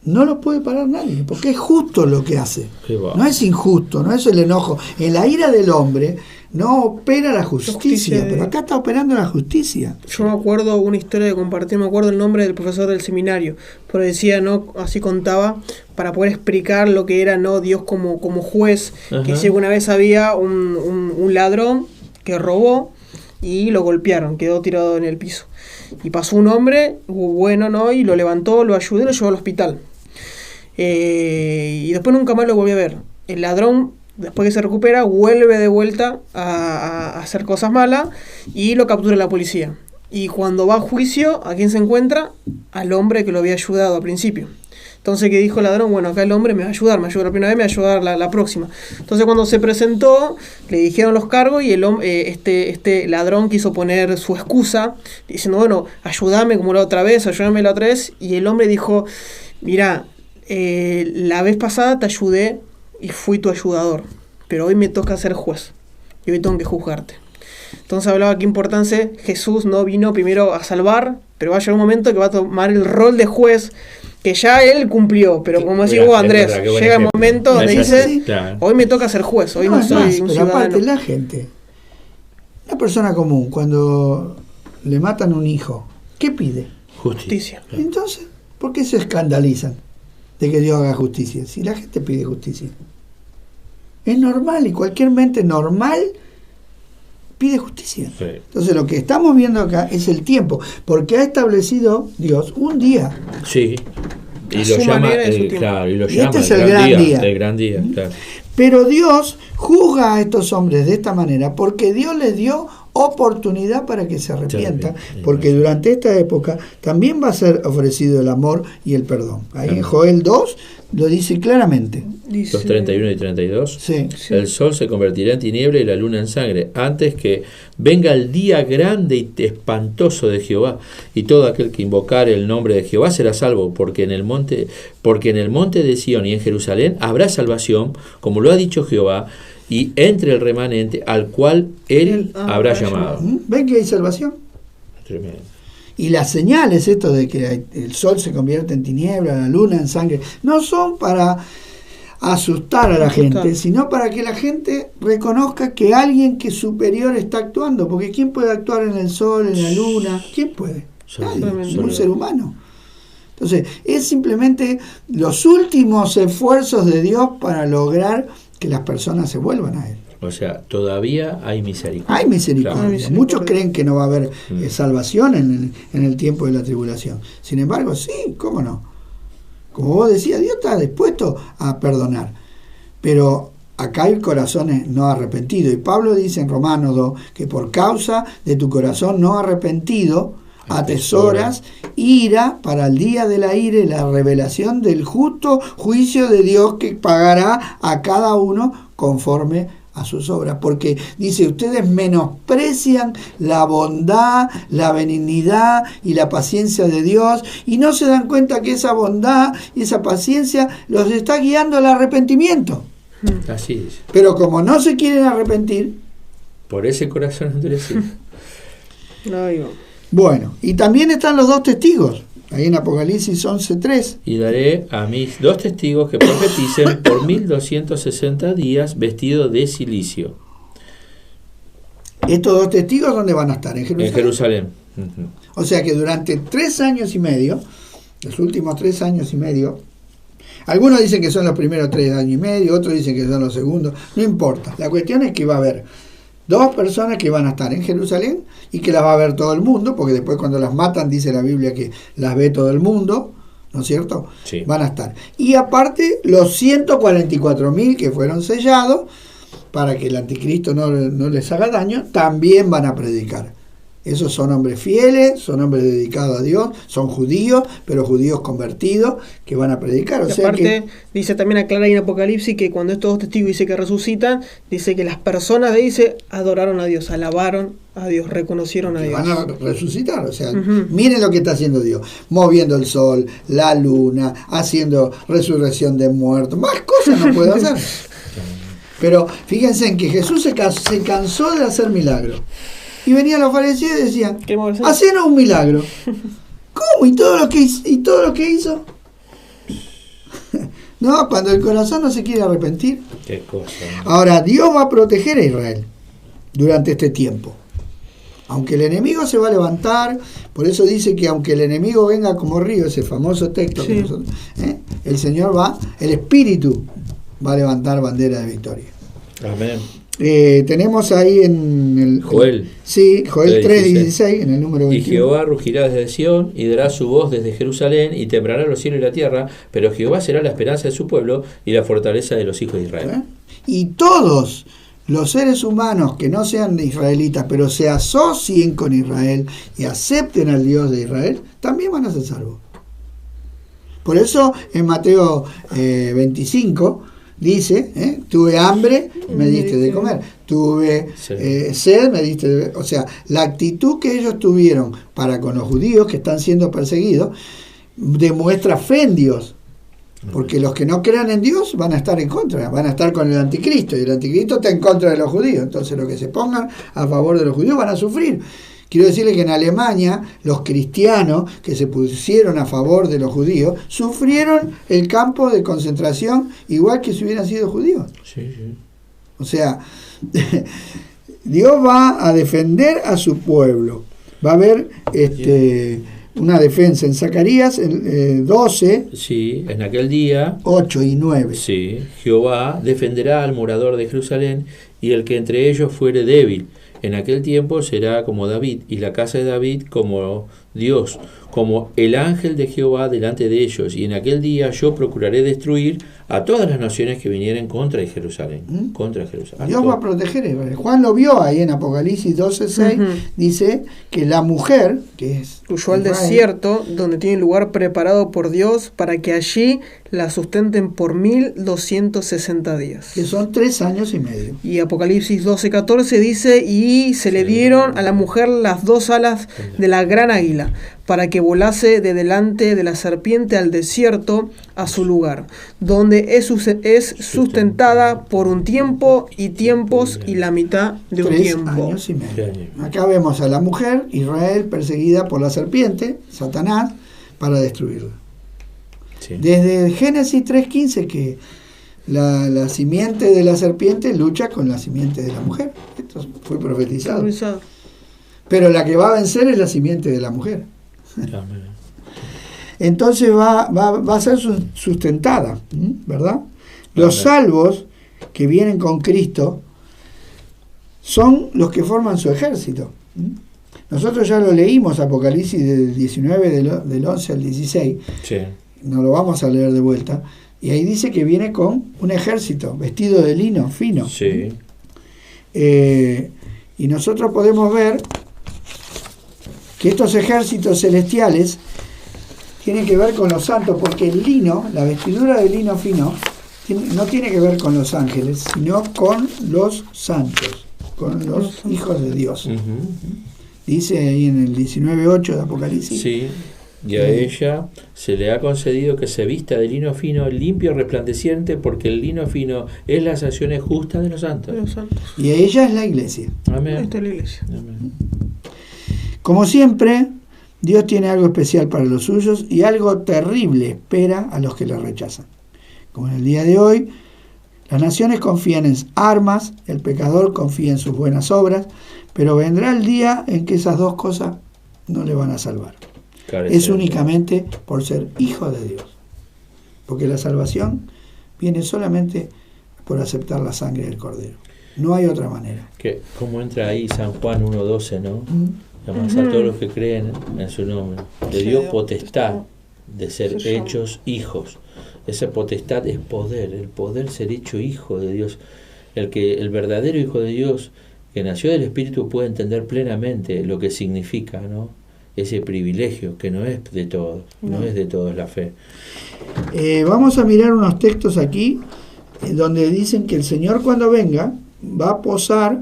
no lo puede parar nadie, porque es justo lo que hace. No es injusto, no es el enojo. En la ira del hombre no opera la justicia, pero acá está operando la justicia. Yo me acuerdo una historia que compartí, me acuerdo el nombre del profesor del seminario, pero decía, ¿no? Así contaba, para poder explicar lo que era, ¿no? Dios como juez. Ajá. Que si una vez había un ladrón que robó y lo golpearon, quedó tirado en el piso. Y pasó un hombre, bueno, ¿no? Y lo levantó, lo ayudó y lo llevó al hospital. Y después nunca más lo volví a ver. El ladrón, después que se recupera, vuelve de vuelta a hacer cosas malas y lo captura la policía. Y cuando va a juicio, ¿a quién se encuentra? Al hombre que lo había ayudado al principio. Entonces, ¿qué dijo el ladrón? Bueno, acá el hombre me va a ayudar, me ayudó la primera vez, me va a ayudar la próxima. Entonces, cuando se presentó, le dijeron los cargos y este ladrón quiso poner su excusa, diciendo, bueno, ayúdame como la otra vez, ayúdame la otra vez. Y el hombre dijo, mira, la vez pasada te ayudé y fui tu ayudador, pero hoy me toca ser juez y hoy tengo que juzgarte. Entonces hablaba qué importancia, Jesús no vino primero a salvar, pero va a llegar un momento que va a tomar el rol de juez, que ya él cumplió, pero como decís vos, Andrés, llega el momento donde dice, hoy me toca ser juez, hoy no soy un ciudadano. Aparte la gente, una persona común, cuando le matan un hijo, ¿qué pide? Justicia. Entonces, ¿por qué se escandalizan de que Dios haga justicia? Si la gente pide justicia, es normal, y cualquier mente normal pide justicia. Sí. Entonces lo que estamos viendo acá es el tiempo, porque ha establecido Dios un día. Sí. Y lo llama, claro, y lo llama este es el gran día. El gran día, claro. Pero Dios juzga a estos hombres de esta manera porque Dios les dio oportunidad para que se arrepientan, porque durante esta época también va a ser ofrecido el amor y el perdón. Ahí en Joel 2 lo dice claramente. Los 31 y 32. Sí. El sol se convertirá en tiniebla y la luna en sangre, antes que venga el día grande y espantoso de Jehová, y todo aquel que invocare el nombre de Jehová será salvo, porque en el monte de Sión y en Jerusalén habrá salvación, como lo ha dicho Jehová, y entre el remanente al cual él habrá llamado. ¿Ven que hay salvación? Tremendo. Y las señales, esto de que el sol se convierte en tiniebla, la luna en sangre, no son para asustar a la gente, sino para que la gente reconozca que alguien que es superior está actuando, porque ¿quién puede actuar en el sol, en la luna? ¿Quién puede? Nadie, un ser humano. Entonces, es simplemente los últimos esfuerzos de Dios para lograr que las personas se vuelvan a Él. O sea, todavía hay misericordia. Hay misericordia. Claro. Muchos creen que no va a haber salvación en el tiempo de la tribulación. Sin embargo, sí, ¿cómo no? Como vos decías, Dios está dispuesto a perdonar. Pero acá hay corazones no arrepentidos. Y Pablo dice en Romanos 2 que por causa de tu corazón no arrepentido, atesoras ira para el día de la ira y la revelación del justo juicio de Dios, que pagará a cada uno conforme a sus obras. Porque dice, ustedes menosprecian la bondad, la benignidad y la paciencia de Dios, y no se dan cuenta que esa bondad y esa paciencia los está guiando al arrepentimiento. Así es. Pero como no se quieren arrepentir, por ese corazón endurecido. Bueno, y también están los dos testigos, ahí en Apocalipsis 11:3. Y daré a mis 2 testigos que profeticen por 1260 días vestidos de cilicio. Estos 2 testigos, ¿dónde van a estar? En Jerusalén. En Jerusalén. O sea que durante 3 años y medio, los últimos 3 años y medio, algunos dicen que son los primeros 3 años y medio, otros dicen que son los segundos, no importa. La cuestión es que va a haber 2 personas que van a estar en Jerusalén y que las va a ver todo el mundo, porque después cuando las matan dice la Biblia que las ve todo el mundo, ¿no es cierto? Sí. Van a estar. Y aparte los 144.000 que fueron sellados para que el anticristo no les haga daño, también van a predicar. Esos son hombres fieles, son hombres dedicados a Dios, son judíos, pero judíos convertidos que van a predicar. O y sea aparte, que, dice también aclara ahí en Apocalipsis que cuando estos 2 testigos dice que resucitan, dice que las personas dice adoraron a Dios, alabaron a Dios, reconocieron a Dios. Van a resucitar, o sea, miren lo que está haciendo Dios, moviendo el sol, la luna, haciendo resurrección de muertos, más cosas no puede hacer. Pero fíjense en que Jesús se cansó de hacer milagros. Y venían los fariseos y decían, hacenos un milagro. ¿Cómo? ¿Y todo lo que hizo? No, cuando el corazón no se quiere arrepentir. Qué cosa. Ahora, Dios va a proteger a Israel durante este tiempo. Aunque el enemigo se va a levantar, por eso dice que aunque el enemigo venga como río, ese famoso texto, sí, que nosotros, el Señor el Espíritu va a levantar bandera de victoria. Amén. Tenemos ahí en el Joel. Sí, Joel 3:16, en el número 21. Y Jehová rugirá desde Sión y dará su voz desde Jerusalén y temblarán los cielos y la tierra, pero Jehová será la esperanza de su pueblo y la fortaleza de los hijos de Israel. Y todos los seres humanos que no sean israelitas, pero se asocien con Israel y acepten al Dios de Israel, también van a ser salvos. Por eso en Mateo 25 dice, tuve hambre, me diste de comer, tuve sed, me diste de beber. O sea, la actitud que ellos tuvieron para con los judíos que están siendo perseguidos demuestra fe en Dios, porque los que no crean en Dios van a estar en contra, van a estar con el anticristo, y el anticristo está en contra de los judíos. Entonces los que se pongan a favor de los judíos van a sufrir. Quiero decirle que en Alemania los cristianos que se pusieron a favor de los judíos sufrieron el campo de concentración igual que si hubieran sido judíos. Sí, sí. O sea, Dios va a defender a su pueblo. Va a haber una defensa en Zacarías 12. Sí, en aquel día 8 y 9. Sí, Jehová defenderá al morador de Jerusalén y el que entre ellos fuere débil. En aquel tiempo será como David, y la casa de David como Dios, como el ángel de Jehová delante de ellos. Y en aquel día yo procuraré destruir a todas las naciones que vinieren contra Jerusalén. Contra Jerusalén. Dios va a proteger. Juan lo vio ahí en Apocalipsis 12:6. Dice que la mujer, que es huyó al desierto, donde tiene lugar preparado por Dios para que allí la sustenten por 1260 días. Que son 3 años y medio. Y Apocalipsis 12:14 dice, y se le dieron a la mujer las 2 alas de la gran águila, para que volase de delante de la serpiente al desierto, a su lugar, donde es sustentada por un tiempo y tiempos y la mitad de un 3 tiempo. años y medio. Acá vemos a la mujer, Israel, perseguida por la serpiente, Satanás, para destruirla. Sí. Desde Génesis 3:15 que la simiente de la serpiente lucha con la simiente de la mujer. Esto fue profetizado. Pero la que va a vencer es la simiente de la mujer. Entonces va a ser sustentada, ¿verdad? Los salvos que vienen con Cristo son los que forman su ejército. Nosotros ya lo leímos, Apocalipsis del 19, del 11 al 16. Sí. No lo vamos a leer de vuelta. Y ahí dice que viene con un ejército vestido de lino fino. Sí. Y nosotros podemos ver que estos ejércitos celestiales tienen que ver con los santos, porque el lino, la vestidura de lino fino, no tiene que ver con los ángeles, sino con los santos, con los hijos de Dios. Dice ahí en el 19:8 de Apocalipsis. Sí, y a ella se le ha concedido que se vista de lino fino, limpio, resplandeciente, porque el lino fino es las acciones justas de los santos. Y ella es la iglesia. Amén. Esta es la iglesia. Amén. Como siempre, Dios tiene algo especial para los suyos y algo terrible espera a los que le rechazan. Como en el día de hoy, las naciones confían en armas, el pecador confía en sus buenas obras, pero vendrá el día en que esas dos cosas no le van a salvar. Es únicamente por ser hijo de Dios. Porque la salvación viene solamente por aceptar la sangre del Cordero. No hay otra manera. ¿Cómo entra ahí San Juan 1:12, no? Además, a todos los que creen en su nombre, le dio potestad de ser hechos hijos. Esa potestad es poder, el poder ser hecho hijo de Dios. El verdadero hijo de Dios que nació del Espíritu puede entender plenamente lo que significa, ¿no? Ese privilegio que no es de todos, no es de todos la fe. Vamos a mirar unos textos aquí donde dicen que el Señor cuando venga va a posar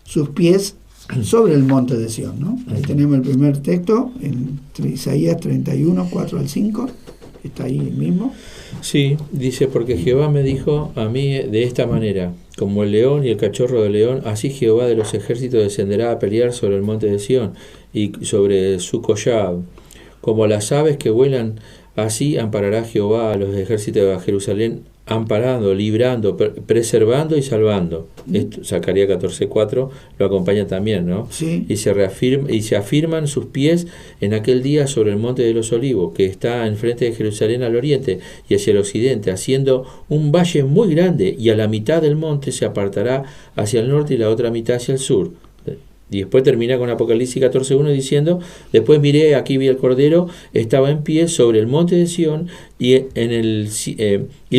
sus pies sobre el monte de Sión, ¿no? Ahí tenemos el primer texto en Isaías 31, 4 al 5, está ahí mismo. Sí, dice, porque Jehová me dijo a mí de esta manera, como el león y el cachorro del león, así Jehová de los ejércitos descenderá a pelear sobre el monte de Sión y sobre su collado. Como las aves que vuelan, así amparará Jehová a los ejércitos de Jerusalén, amparando, librando, preservando y salvando. Esto, Zacarías 14:4 lo acompaña también, ¿no? Sí. Y se afirman sus pies en aquel día sobre el monte de los Olivos, que está enfrente de Jerusalén al oriente y hacia el occidente, haciendo un valle muy grande, y a la mitad del monte se apartará hacia el norte y la otra mitad hacia el sur. Y después termina con Apocalipsis 14:1 diciendo, después miré, aquí vi el Cordero, estaba en pie sobre el monte de Sión, y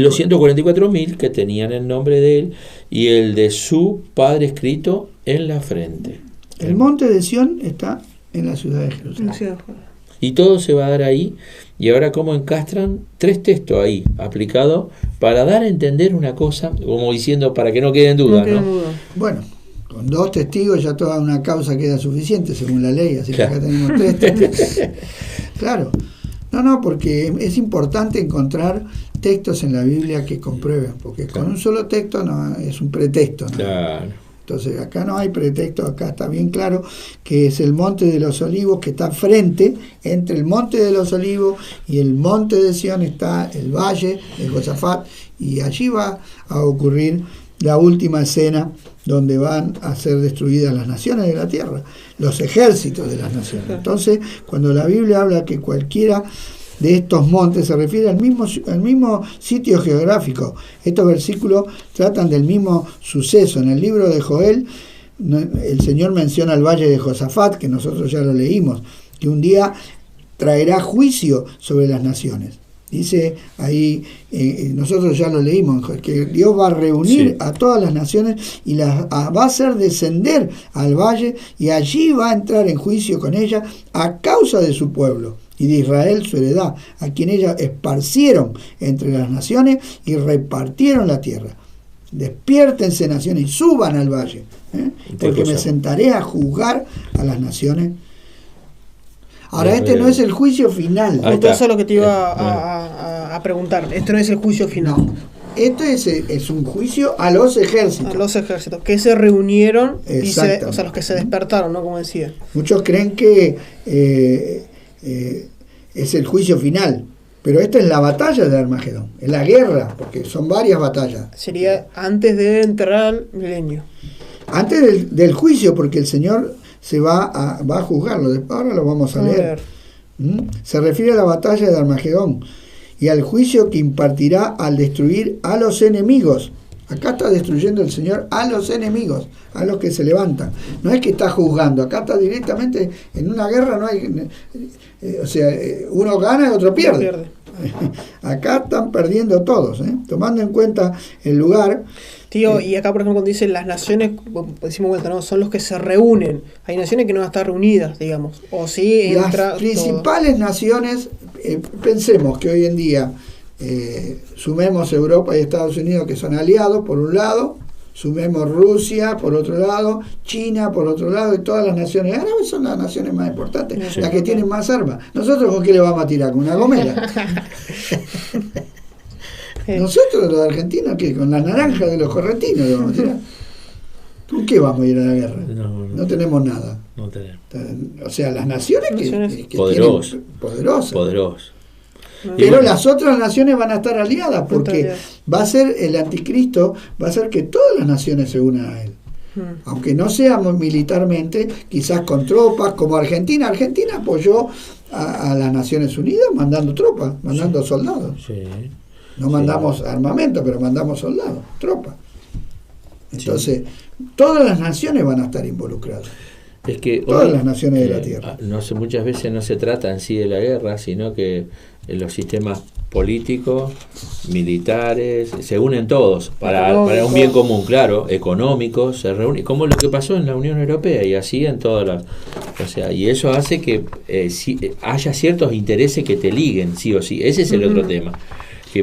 los 144.000 que tenían el nombre de él y el de su Padre escrito en la frente. El monte de Sión está en la ciudad de Jerusalén. Y todo se va a dar ahí. Y ahora cómo encastran 3 textos ahí aplicados para dar a entender una cosa, como diciendo, para que no queden dudas, ¿no? Bueno, con 2 testigos ya toda una causa queda suficiente según la ley, así que acá tenemos 3 testigos. Claro. No, porque es importante encontrar textos en la Biblia que comprueben, porque con un solo texto no es un pretexto, ¿no? Claro. Entonces acá no hay pretexto, acá está bien claro que es el monte de los Olivos que está frente, entre el monte de los Olivos y el monte de Sión está el valle de Josafat, y allí va a ocurrir la última escena donde van a ser destruidas las naciones de la tierra, los ejércitos de las naciones. Entonces, cuando la Biblia habla que cualquiera de estos montes se refiere al mismo sitio geográfico. Estos versículos tratan del mismo suceso. En el libro de Joel, el Señor menciona el valle de Josafat, que nosotros ya lo leímos, que un día traerá juicio sobre las naciones. Dice ahí, nosotros ya lo leímos, que Dios va a reunir a todas las naciones y las va a hacer descender al valle, y allí va a entrar en juicio con ella a causa de su pueblo y de Israel su heredad, a quien ellas esparcieron entre las naciones y repartieron la tierra. Despiértense, naciones, y suban al valle, porque me sentaré a juzgar a las naciones. Ahora, no es el juicio final. Eso es lo que te iba a preguntar. Esto no es el juicio final. No. Esto es un juicio a los ejércitos. A los ejércitos, que se reunieron, los que se despertaron, ¿no? Como decía. Muchos creen que es el juicio final, pero esto es la batalla de Armagedón, es la guerra, porque son varias batallas. Sería antes de entrar al milenio. Antes del juicio, porque el Señor se va a juzgarlo. Ahora lo vamos a leer. Se refiere a la batalla de Armagedón y al juicio que impartirá al destruir a los enemigos Acá está destruyendo el Señor a los enemigos, a los que se levantan. No es que está juzgando, acá está directamente en una guerra, no hay, uno gana y otro pierde. Acá están perdiendo todos, tomando en cuenta el lugar. Tío, y acá por ejemplo cuando dicen las naciones, decimos vuelta, ¿no? Son los que se reúnen. Hay naciones que no van a estar reunidas, digamos. O sí, las principales naciones, pensemos que hoy en día sumemos Europa y Estados Unidos, que son aliados por un lado, sumemos Rusia por otro lado, China por otro lado, y todas las naciones árabes son las naciones más importantes, sí, las que tienen más armas. ¿Nosotros con qué le vamos a tirar? ¿Con una gomera? Nosotros los argentinos, ¿qué? Con las naranjas de los correntinos le vamos a tirar. ¿Con qué vamos a ir a la guerra? No tenemos nada. No tenemos. O sea, las naciones que poderosas. Tienen poderosas. Pero bueno, las otras naciones van a estar aliadas, porque va a ser el anticristo, va a hacer que todas las naciones se unan a él. Aunque no seamos militarmente, quizás con tropas, como Argentina. Argentina apoyó a las Naciones Unidas mandando tropas, mandando soldados. Sí. No mandamos armamento, pero mandamos soldados, tropas. Entonces, todas las naciones van a estar involucradas. Es que todas las naciones de la Tierra. Muchas veces no se trata en sí de la guerra, sino que los sistemas políticos, militares, se unen todos para un bien común, claro, económicos, se reúnen, como lo que pasó en la Unión Europea y así en todas las... O sea, y eso hace que haya ciertos intereses que te liguen, sí o sí. Ese es el otro tema.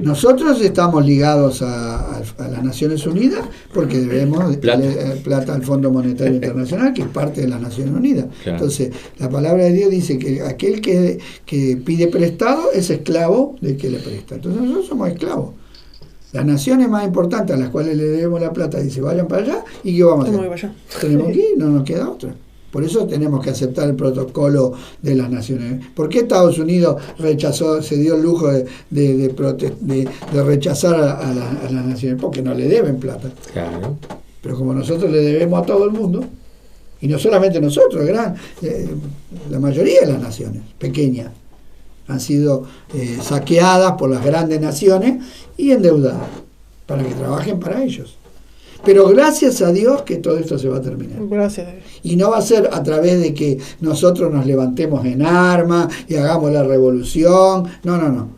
Nosotros estamos ligados a las Naciones Unidas porque debemos plata al Fondo Monetario Internacional, que es parte de las Naciones Unidas. Claro. Entonces, la palabra de Dios dice que aquel que pide prestado es esclavo del que le presta. Entonces, nosotros somos esclavos. Las naciones más importantes a las cuales le debemos la plata dice, vayan para allá, ¿y qué vamos a hacer? Tenemos que ir, no nos queda otra. Por eso tenemos que aceptar el protocolo de las naciones. ¿Por qué Estados Unidos se dio el lujo de rechazar a las naciones? Porque no le deben plata. Claro. Pero como nosotros le debemos a todo el mundo, y no solamente nosotros, la mayoría de las naciones pequeñas han sido saqueadas por las grandes naciones y endeudadas para que trabajen para ellos. Pero gracias a Dios que todo esto se va a terminar. Gracias a Dios. Y no va a ser a través de que nosotros nos levantemos en armas y hagamos la revolución. No.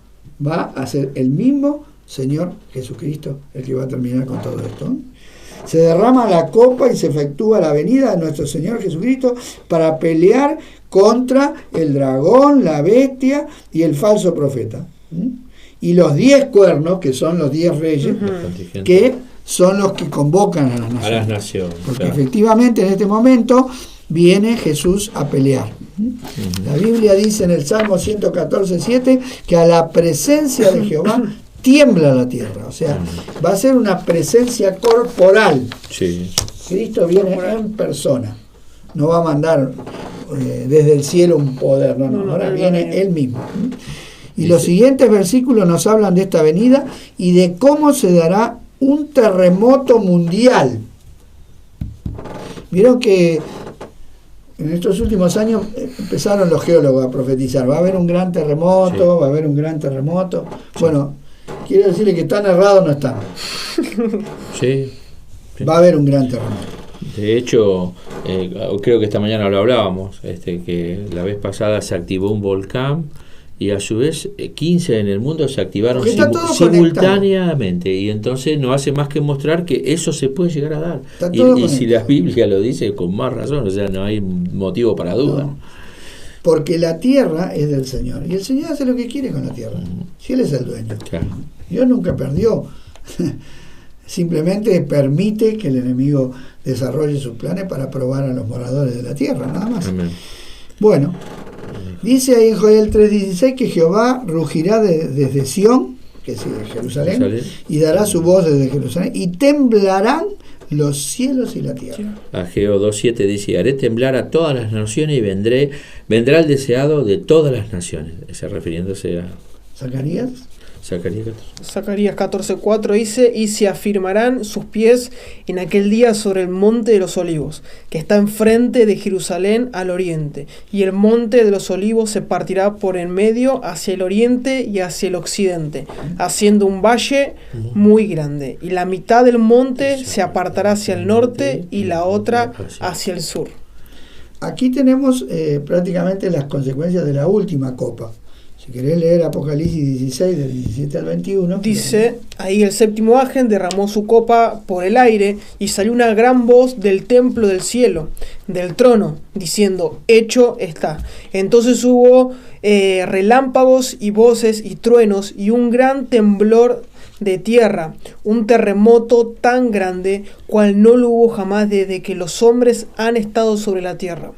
Va a ser el mismo Señor Jesucristo el que va a terminar con todo esto. Se derrama la copa y se efectúa la venida de nuestro Señor Jesucristo para pelear contra el dragón, la bestia y el falso profeta. Y los 10 cuernos, que son los 10 reyes, que son los que convocan a las naciones. Porque claro, efectivamente en este momento viene Jesús a pelear. La Biblia dice en el Salmo 114:7 que a la presencia de Jehová tiembla la tierra. O sea, va a ser una presencia corporal. Sí. Cristo viene en persona. No va a mandar desde el cielo un poder. No, ahora viene Él mismo. Y los siguientes versículos nos hablan de esta venida y de cómo se dará un terremoto mundial. Vieron que en estos últimos años empezaron los geólogos a profetizar, va a haber un gran terremoto, va a haber un gran terremoto. Bueno, quiero decirle que tan errados no están. Sí. Va a haber un gran terremoto. De hecho, creo que esta mañana lo hablábamos, que la vez pasada se activó un volcán y a su vez 15 en el mundo se activaron simultáneamente, y entonces no hace más que mostrar que eso se puede llegar a dar, y si la Biblia lo dice con más razón, o sea, no hay motivo para duda. No, porque la tierra es del Señor y el Señor hace lo que quiere con la tierra, si Él es el dueño. Claro. Dios nunca perdió, simplemente permite que el enemigo desarrolle sus planes para probar a los moradores de la tierra, nada más. Amén. Bueno, dice ahí en Joel 3:16 que Jehová rugirá desde Sión, que es Jerusalén, y dará su voz desde Jerusalén, y temblarán los cielos y la tierra. Ageo 2:7 dice, haré temblar a todas las naciones y vendrá el deseado de todas las naciones. Está refiriéndose a Zacarías Zacarías 14:4 dice: y se afirmarán sus pies en aquel día sobre el monte de los olivos, que está enfrente de Jerusalén al oriente, y el monte de los olivos se partirá por en medio hacia el oriente y hacia el occidente, haciendo un valle muy grande, y la mitad del monte se apartará hacia el norte y la otra hacia el sur. Aquí tenemos prácticamente las consecuencias de la última copa. Si querés leer Apocalipsis 16, del 17 al 21. Dice, ahí el séptimo ángel derramó su copa por el aire, y salió una gran voz del templo del cielo, del trono, diciendo: hecho está. Entonces hubo relámpagos y voces y truenos, y un gran temblor de tierra, un terremoto tan grande cual no lo hubo jamás desde que los hombres han estado sobre la tierra.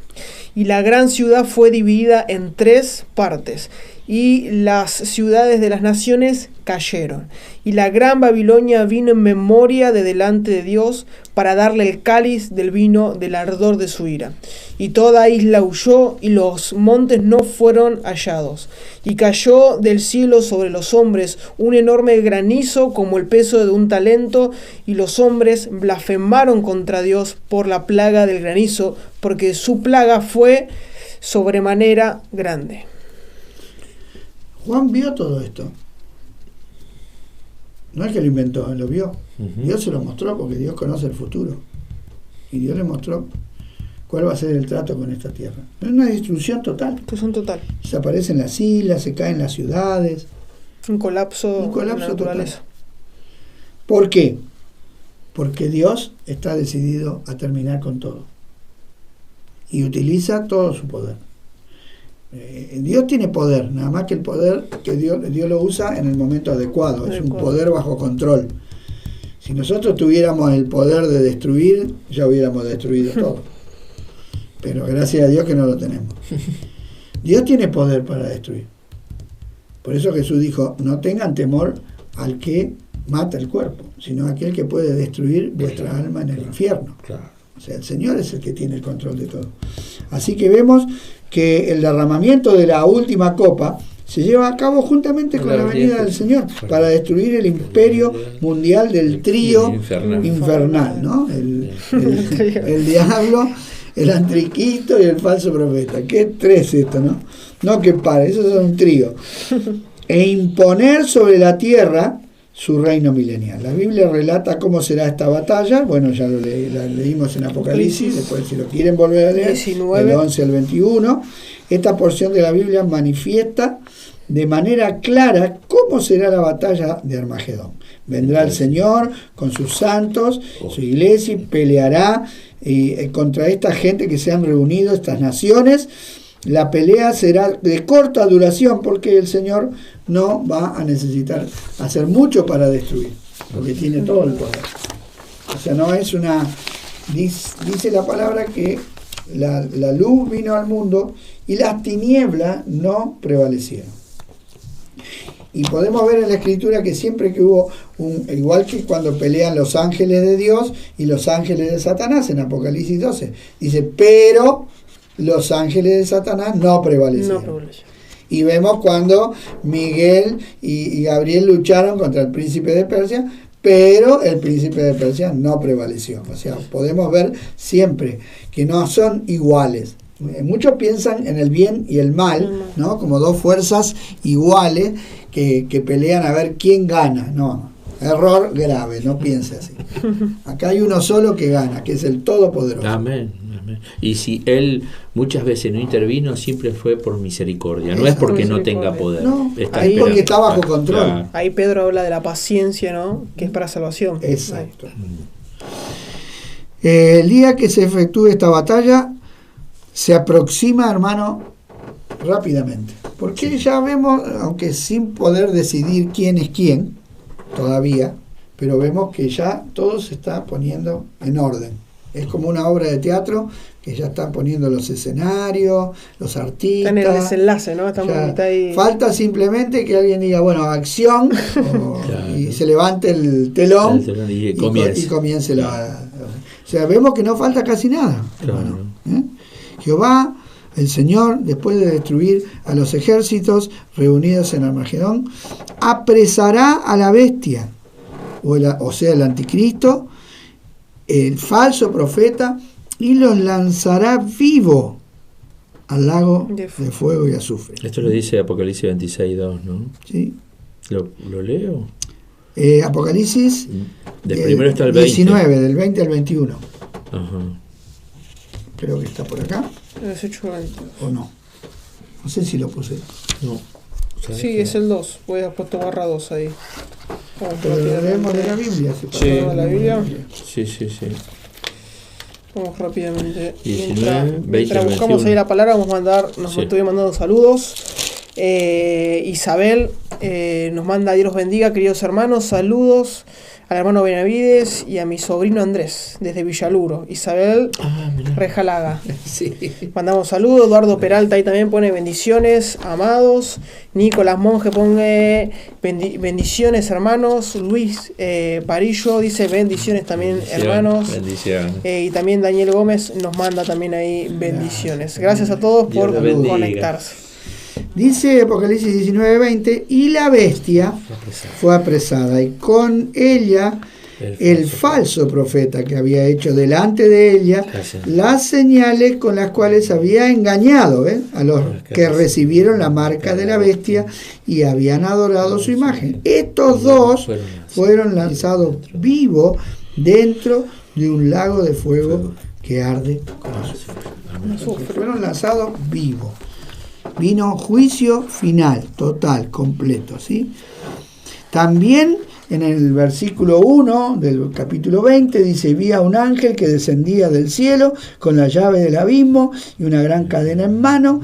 Y la gran ciudad fue dividida en 3 partes, y las ciudades de las naciones cayeron. Y la gran Babilonia vino en memoria de delante de Dios para darle el cáliz del vino del ardor de su ira. Y toda isla huyó, y los montes no fueron hallados. Y cayó del cielo sobre los hombres un enorme granizo como el peso de un talento, y los hombres blasfemaron contra Dios por la plaga del granizo, porque su plaga fue sobremanera grande. Juan vio todo esto. No es que lo inventó, él lo vio. Dios se lo mostró, porque Dios conoce el futuro. Y Dios le mostró cuál va a ser el trato con esta tierra. Es una destrucción total. Destrucción total. Desaparecen las islas, se caen las ciudades. Un colapso de la naturaleza. Total. ¿Por qué? Porque Dios está decidido a terminar con todo. Y utiliza todo su poder. Dios tiene poder, nada más que el poder que Dios lo usa en el momento adecuado. Es un poder bajo control. Si nosotros tuviéramos el poder de destruir, ya hubiéramos destruido todo. Pero gracias a Dios que no lo tenemos. Dios tiene poder para destruir. Por eso Jesús dijo: no tengan temor al que mata el cuerpo, sino aquel que puede destruir vuestra alma en el infierno. O sea, el Señor es el que tiene el control de todo. Así que vemos que el derramamiento de la última copa se lleva a cabo juntamente con la venida del Señor, para destruir el imperio mundial del trío infernal, ¿no? El diablo, el anticristo y el falso profeta. ¿Qué 3 esto, no? No que pare, esos son un trío. E imponer sobre la tierra su reino milenial. La Biblia relata cómo será esta batalla. Bueno, ya la leímos en Apocalipsis, después si lo quieren volver a leer, 19. Del 11 al 21. Esta porción de la Biblia manifiesta de manera clara cómo será la batalla de Armagedón. Vendrá el Señor con sus santos, su iglesia, y peleará contra esta gente que se han reunido, estas naciones. La pelea será de corta duración, porque el Señor no va a necesitar hacer mucho para destruir, porque tiene todo el poder. O sea, no es una... Dice la palabra que la luz vino al mundo y las tinieblas no prevalecieron. Y podemos ver en la Escritura que siempre que hubo igual que cuando pelean los ángeles de Dios y los ángeles de Satanás, en Apocalipsis 12, dice: pero los ángeles de Satanás no prevalecieron. Y vemos cuando Miguel y Gabriel lucharon contra el príncipe de Persia, pero el príncipe de Persia no prevaleció. O sea, podemos ver siempre que no son iguales. Muchos piensan en el bien y el mal, ¿no? Como 2 fuerzas iguales que pelean a ver quién gana. No, error grave, no piense así. Acá hay uno solo que gana, que es el Todopoderoso. Amén. Y si Él muchas veces no intervino, siempre fue por misericordia, no es porque no tenga poder. No, ahí porque está bajo control. Claro. Ahí Pedro habla de la paciencia, ¿no? Que es para salvación. Exacto. El día que se efectúe esta batalla se aproxima, hermano, rápidamente. Porque ya vemos, aunque sin poder decidir quién es quién, todavía, pero vemos que ya todo se está poniendo en orden. Es como una obra de teatro que ya están poniendo los escenarios, los artistas. Está en el desenlace, ¿no? Estamos ahí. Falta simplemente que alguien diga, bueno, acción, y se levante el telón y comience la... O sea, vemos que no falta casi nada. Claro. Jehová el Señor, después de destruir a los ejércitos reunidos en Armagedón, apresará a la bestia, o sea, el anticristo, el falso profeta, y los lanzará vivo al lago de fuego y azufre. Esto lo dice Apocalipsis 26:2, ¿no? Sí. ¿Lo leo? Apocalipsis del primero está el 20. 19, del 20 al 21. Ajá. Creo que está por acá. ¿O no? No sé si lo puse. No. Sí, es el 2. Voy a puesto /2 ahí. Pero leemos de la Biblia. Sí, de la Biblia. Sí. Vamos rápidamente. 19, mientras buscamos ahí la palabra, nos estoy mandando saludos. Isabel nos manda: Dios los bendiga, queridos hermanos, saludos al hermano Benavides y a mi sobrino Andrés desde Villaluro. Isabel Rejalaga. Sí. Mandamos saludos. Eduardo Peralta ahí también pone bendiciones, amados. Nicolás Monge pone bendiciones, hermanos. Luis Parillo dice bendiciones también, hermanos. Bendiciones. Y también Daniel Gómez nos manda también ahí bendiciones. Gracias a todos por conectarse. Dice Apocalipsis 19:20, y la bestia fue apresada, y con ella el falso profeta que había hecho delante de ella las señales con las cuales había engañado a los que recibieron la marca de la bestia y habían adorado su imagen. Estos dos fueron lanzados vivos dentro de un lago de fuego que arde con azufre. Fueron lanzados vivos. Vino juicio final, total, completo, ¿sí? También en el versículo 1 del capítulo 20 dice: vi a un ángel que descendía del cielo con la llave del abismo y una gran cadena en mano,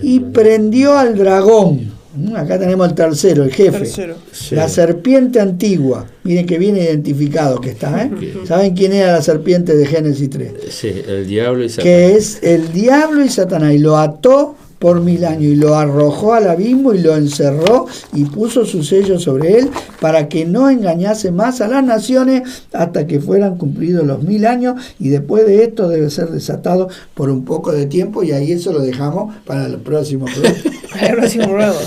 y prendió al dragón. Acá tenemos el tercero, el jefe. Sí. La serpiente antigua. Miren que bien identificado que está, ¿eh? ¿Saben quién era la serpiente de Génesis 3? Sí, el diablo y Satanás. Que es el diablo y Satanás, y lo ató por 1000 años y lo arrojó al abismo y lo encerró y puso su sello sobre él para que no engañase más a las naciones hasta que fueran cumplidos los 1000 años, y después de esto debe ser desatado por un poco de tiempo, y ahí eso lo dejamos para el próximo programa.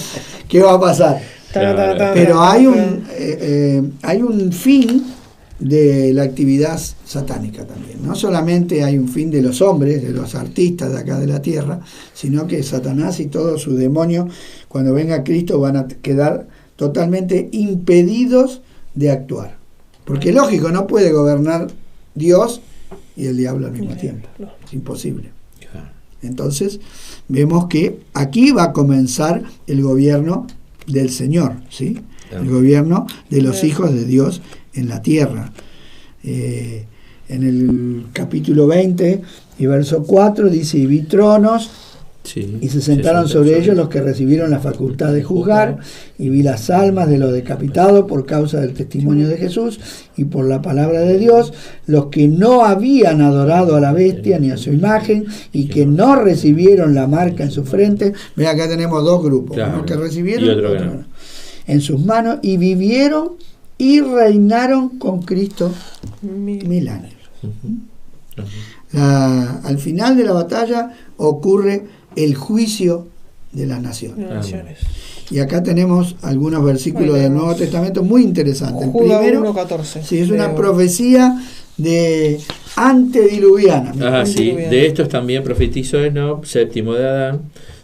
¿Qué va a pasar? Pero hay un fin de la actividad satánica también. No solamente hay un fin de los hombres, de los artistas de acá de la tierra, sino que Satanás y todos sus demonios, cuando venga Cristo, van a quedar totalmente impedidos de actuar. Porque lógico, no puede gobernar Dios y el diablo al mismo tiempo. Es imposible. Entonces, vemos que aquí va a comenzar el gobierno del Señor, ¿sí? El gobierno de los hijos de Dios en la tierra. En el capítulo 20 y verso 4 dice: y vi tronos, y se sentaron sobre ellos los que recibieron la facultad de juzgar, y vi las almas de los decapitados por causa del testimonio de Jesús y por la palabra de Dios, los que no habían adorado a la bestia ni a su imagen, y que no recibieron la marca en su frente. Ve, acá tenemos dos grupos, uno que recibieron y otro no, en sus manos, y vivieron y reinaron con Cristo 1000 años. Al final de la batalla ocurre el juicio de las naciones. Y acá tenemos algunos versículos del Nuevo Testamento muy interesantes. El primero, 1:14. Sí, es una profecía de antediluviana. Sí, de estos también profetizó Enoc, séptimo de Adán,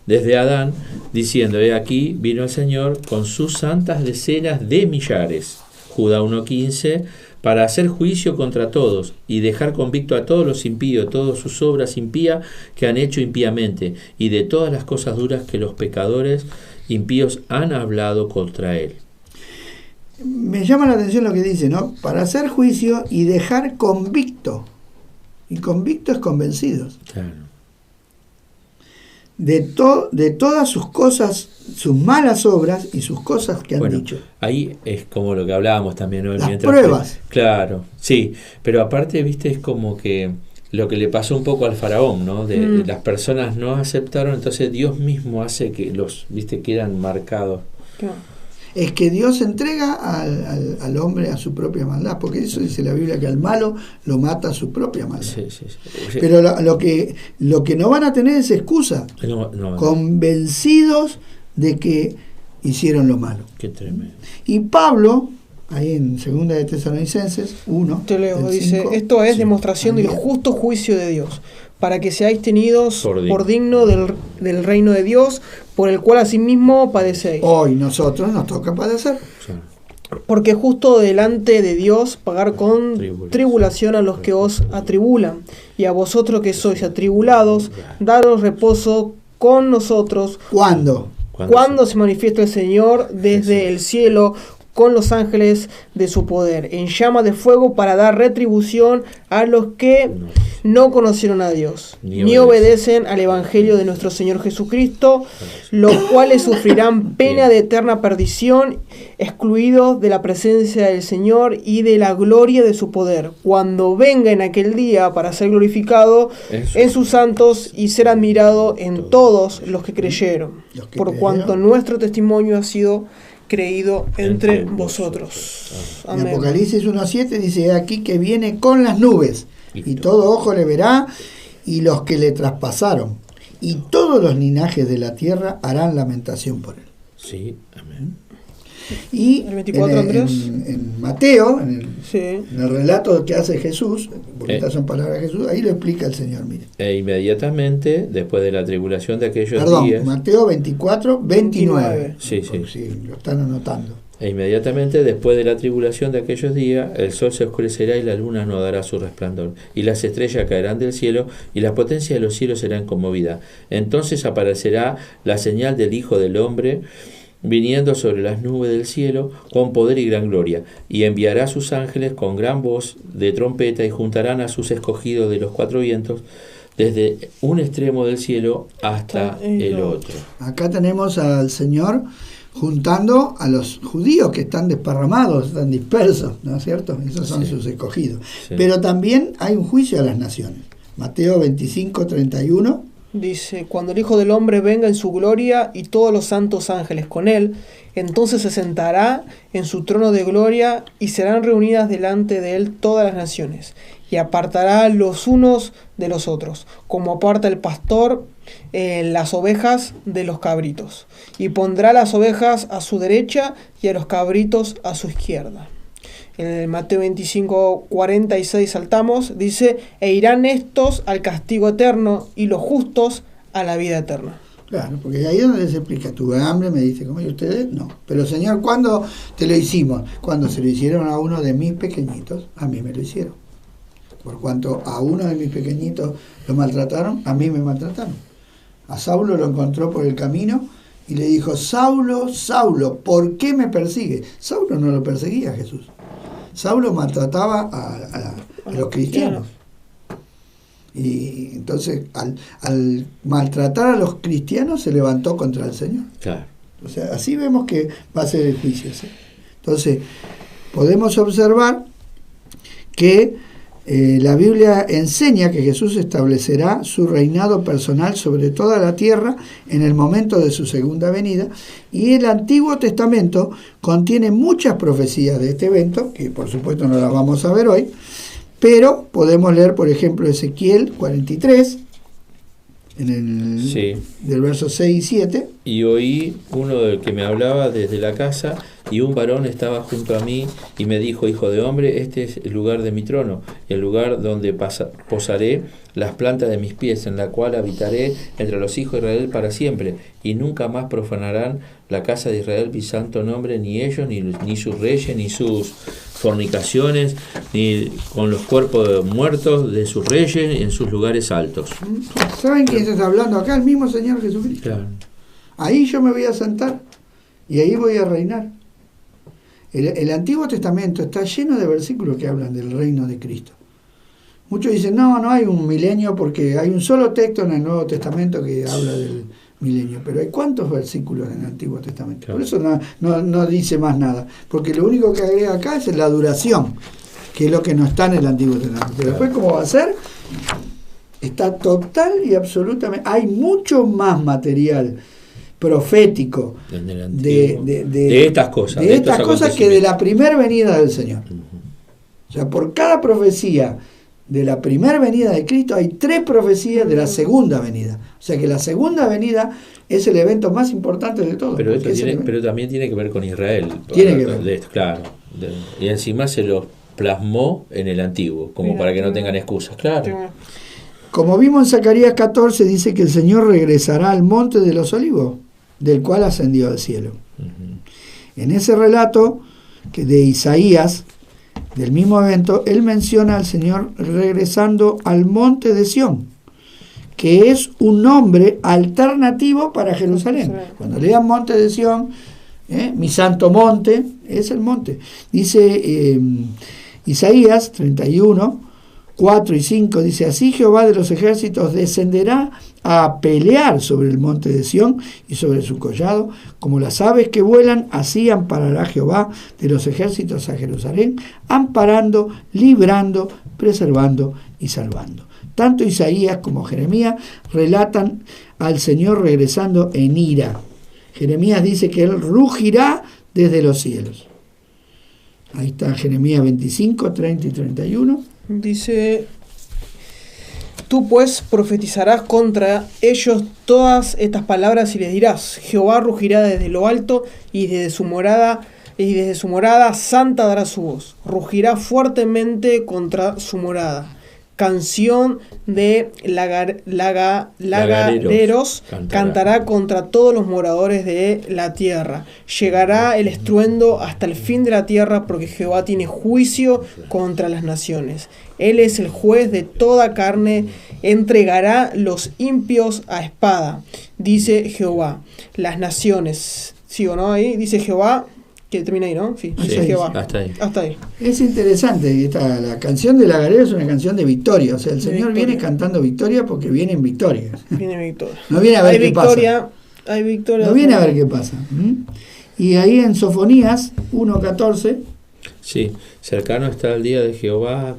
desde Adán, diciendo: he aquí vino el Señor con sus santas decenas de millares. Judá 1:15, para hacer juicio contra todos y dejar convicto a todos los impíos, todas sus obras impías que han hecho impíamente, y de todas las cosas duras que los pecadores impíos han hablado contra él. Me llama la atención lo que dice, ¿no? Para hacer juicio y dejar convicto. Y convicto es convencidos. Claro. De todas sus cosas, sus malas obras y sus cosas que han dicho. Ahí es como lo que hablábamos también, ¿no? Las pruebas. Claro, sí, pero aparte, viste, es como que lo que le pasó un poco al faraón, ¿no? De las personas no aceptaron, entonces Dios mismo hace que los, viste, quedan marcados. es que Dios entrega al hombre a su propia maldad, porque eso dice la Biblia, que al malo lo mata su propia maldad. Sí. Pero lo que no van a tener es excusa, convencidos de que hicieron lo malo. Qué tremendo. Y Pablo, ahí en 2 de Tesalonicenses 1, te leo, dice, 5, esto es demostración del justo juicio de Dios, para que seáis tenidos por digno del reino de Dios, por el cual asimismo padecéis. Hoy nosotros nos toca padecer. Sí. Porque es justo delante de Dios pagar con tribulación a los que os atribulan, y a vosotros que sois atribulados, daros reposo con nosotros. ¿Cuándo? Cuando se manifiesta el Señor desde el cielo con los ángeles de su poder, en llama de fuego, para dar retribución a los que no conocieron a Dios, ni obedecen al Evangelio de nuestro Señor Jesucristo, los cuales sufrirán pena de eterna perdición, excluidos de la presencia del Señor y de la gloria de su poder, cuando venga en aquel día para ser glorificado en sus santos y ser admirado en todos los que creyeron, por cuanto nuestro testimonio ha sido creído entre vosotros. En Apocalipsis 1:7 dice, aquí que viene con las nubes, y todo ojo le verá, y los que le traspasaron, y todos los linajes de la tierra harán lamentación por él. Sí, amén. Y el 24, en Mateo, en el relato que hace Jesús, porque estas son palabras de Jesús, ahí lo explica el Señor, mire. E inmediatamente, después de la tribulación de aquellos días... Mateo 24, 29. Sí. Lo están anotando. E inmediatamente, después de la tribulación de aquellos días, el sol se oscurecerá y la luna no dará su resplandor, y las estrellas caerán del cielo, y la potencia de los cielos serán conmovida. Entonces aparecerá la señal del Hijo del Hombre, viniendo sobre las nubes del cielo con poder y gran gloria, y enviará a sus ángeles con gran voz de trompeta, y juntarán a sus escogidos de los cuatro vientos, desde un extremo del cielo hasta el otro. Acá tenemos al Señor juntando a los judíos que están desparramados, están dispersos, ¿no es cierto? Esos son sus escogidos. Sí. Pero también hay un juicio a las naciones. Mateo 25, 31. Dice, cuando el Hijo del Hombre venga en su gloria y todos los santos ángeles con él, entonces se sentará en su trono de gloria y serán reunidas delante de él todas las naciones, y apartará los unos de los otros, como aparta el pastor las ovejas de los cabritos, y pondrá las ovejas a su derecha y a los cabritos a su izquierda. En el Mateo 25, 46 saltamos, dice, e irán estos al castigo eterno y los justos a la vida eterna. Claro, porque ahí es donde se explica, tuve hambre, me dice, ¿cómo y ustedes? No. Pero Señor, ¿cuándo te lo hicimos? Cuando se lo hicieron a uno de mis pequeñitos, a mí me lo hicieron. Por cuanto a uno de mis pequeñitos lo maltrataron, a mí me maltrataron. A Saulo lo encontró por el camino y le dijo, Saulo, Saulo, ¿por qué me persigue? Saulo no lo perseguía a Jesús. Saulo maltrataba a los cristianos. Y entonces, al maltratar a los cristianos, se levantó contra el Señor. Claro. O sea, así vemos que va a ser el juicio. ¿Sí? Entonces, podemos observar que la Biblia enseña que Jesús establecerá su reinado personal sobre toda la tierra en el momento de su segunda venida, y el Antiguo Testamento contiene muchas profecías de este evento, que por supuesto no las vamos a ver hoy, pero podemos leer, por ejemplo, Ezequiel 43, del verso 6 y 7. Y oí uno del que me hablaba desde la casa, y un varón estaba junto a mí, y me dijo, hijo de hombre, este es el lugar de mi trono, el lugar donde posaré las plantas de mis pies, en la cual habitaré entre los hijos de Israel para siempre, y nunca más profanarán la casa de Israel mi santo nombre, ni ellos, ni sus reyes, ni sus fornicaciones, ni con los cuerpos muertos de sus reyes en sus lugares altos. ¿Saben quién se está hablando acá? El mismo Señor Jesucristo. Claro. Ahí yo me voy a sentar y ahí voy a reinar. El Antiguo Testamento está lleno de versículos que hablan del reino de Cristo. Muchos dicen, no hay un milenio, porque hay un solo texto en el Nuevo Testamento que habla del milenio, pero hay cuántos versículos en el Antiguo Testamento. Claro. Por eso no dice más nada, porque lo único que agrega acá es la duración, que es lo que no está en el Antiguo Testamento. Pero después, ¿cómo va a ser? Está total y absolutamente, hay mucho más material profético de estas cosas. De estas cosas que de la primera venida del Señor. O sea, por cada profecía de la primera venida de Cristo hay 3 profecías de la segunda venida. O sea que la segunda venida es el evento más importante de todo. Pero también tiene que ver con Israel. Tiene que ver. Claro. Y encima se lo plasmó en el antiguo, como para que no tengan excusas. Claro. Como vimos en Zacarías 14, dice que el Señor regresará al monte de los olivos, del cual ascendió al cielo. En ese relato que de Isaías, del mismo evento, él menciona al Señor regresando al monte de Sión, que es un nombre alternativo para Jerusalén. Cuando lean monte de Sión, mi santo monte, es el monte. Dice Isaías 31, 4 y 5, dice: así Jehová de los ejércitos descenderá a pelear sobre el monte de Sión y sobre su collado, como las aves que vuelan, así amparará Jehová de los ejércitos a Jerusalén, amparando, librando, preservando y salvando. Tanto Isaías como Jeremías relatan al Señor regresando en ira. Jeremías dice que él rugirá desde los cielos. Ahí está Jeremías 25, 30 y 31. Dice: tú pues profetizarás contra ellos todas estas palabras y les dirás: Jehová rugirá desde lo alto y desde su morada santa dará su voz. Rugirá fuertemente contra su morada. Canción de lagareros cantará contra todos los moradores de la tierra. Llegará el estruendo hasta el fin de la tierra, porque Jehová tiene juicio contra las naciones. Él es el juez de toda carne, entregará los impios a espada, dice Jehová. Las naciones, ¿sí o no? Ahí dice Jehová, que termina ahí, ¿no? Sí, dice Jehová. Hasta ahí. Es interesante, la canción de Lagarero es una canción de victoria, o sea, el Señor viene cantando victoria porque viene en victoria. Viene victoria. No viene a ver qué pasa. Hay victoria. No viene a ver qué pasa. Y ahí en Sofonías 1:14. Sí, cercano está el día de Jehová,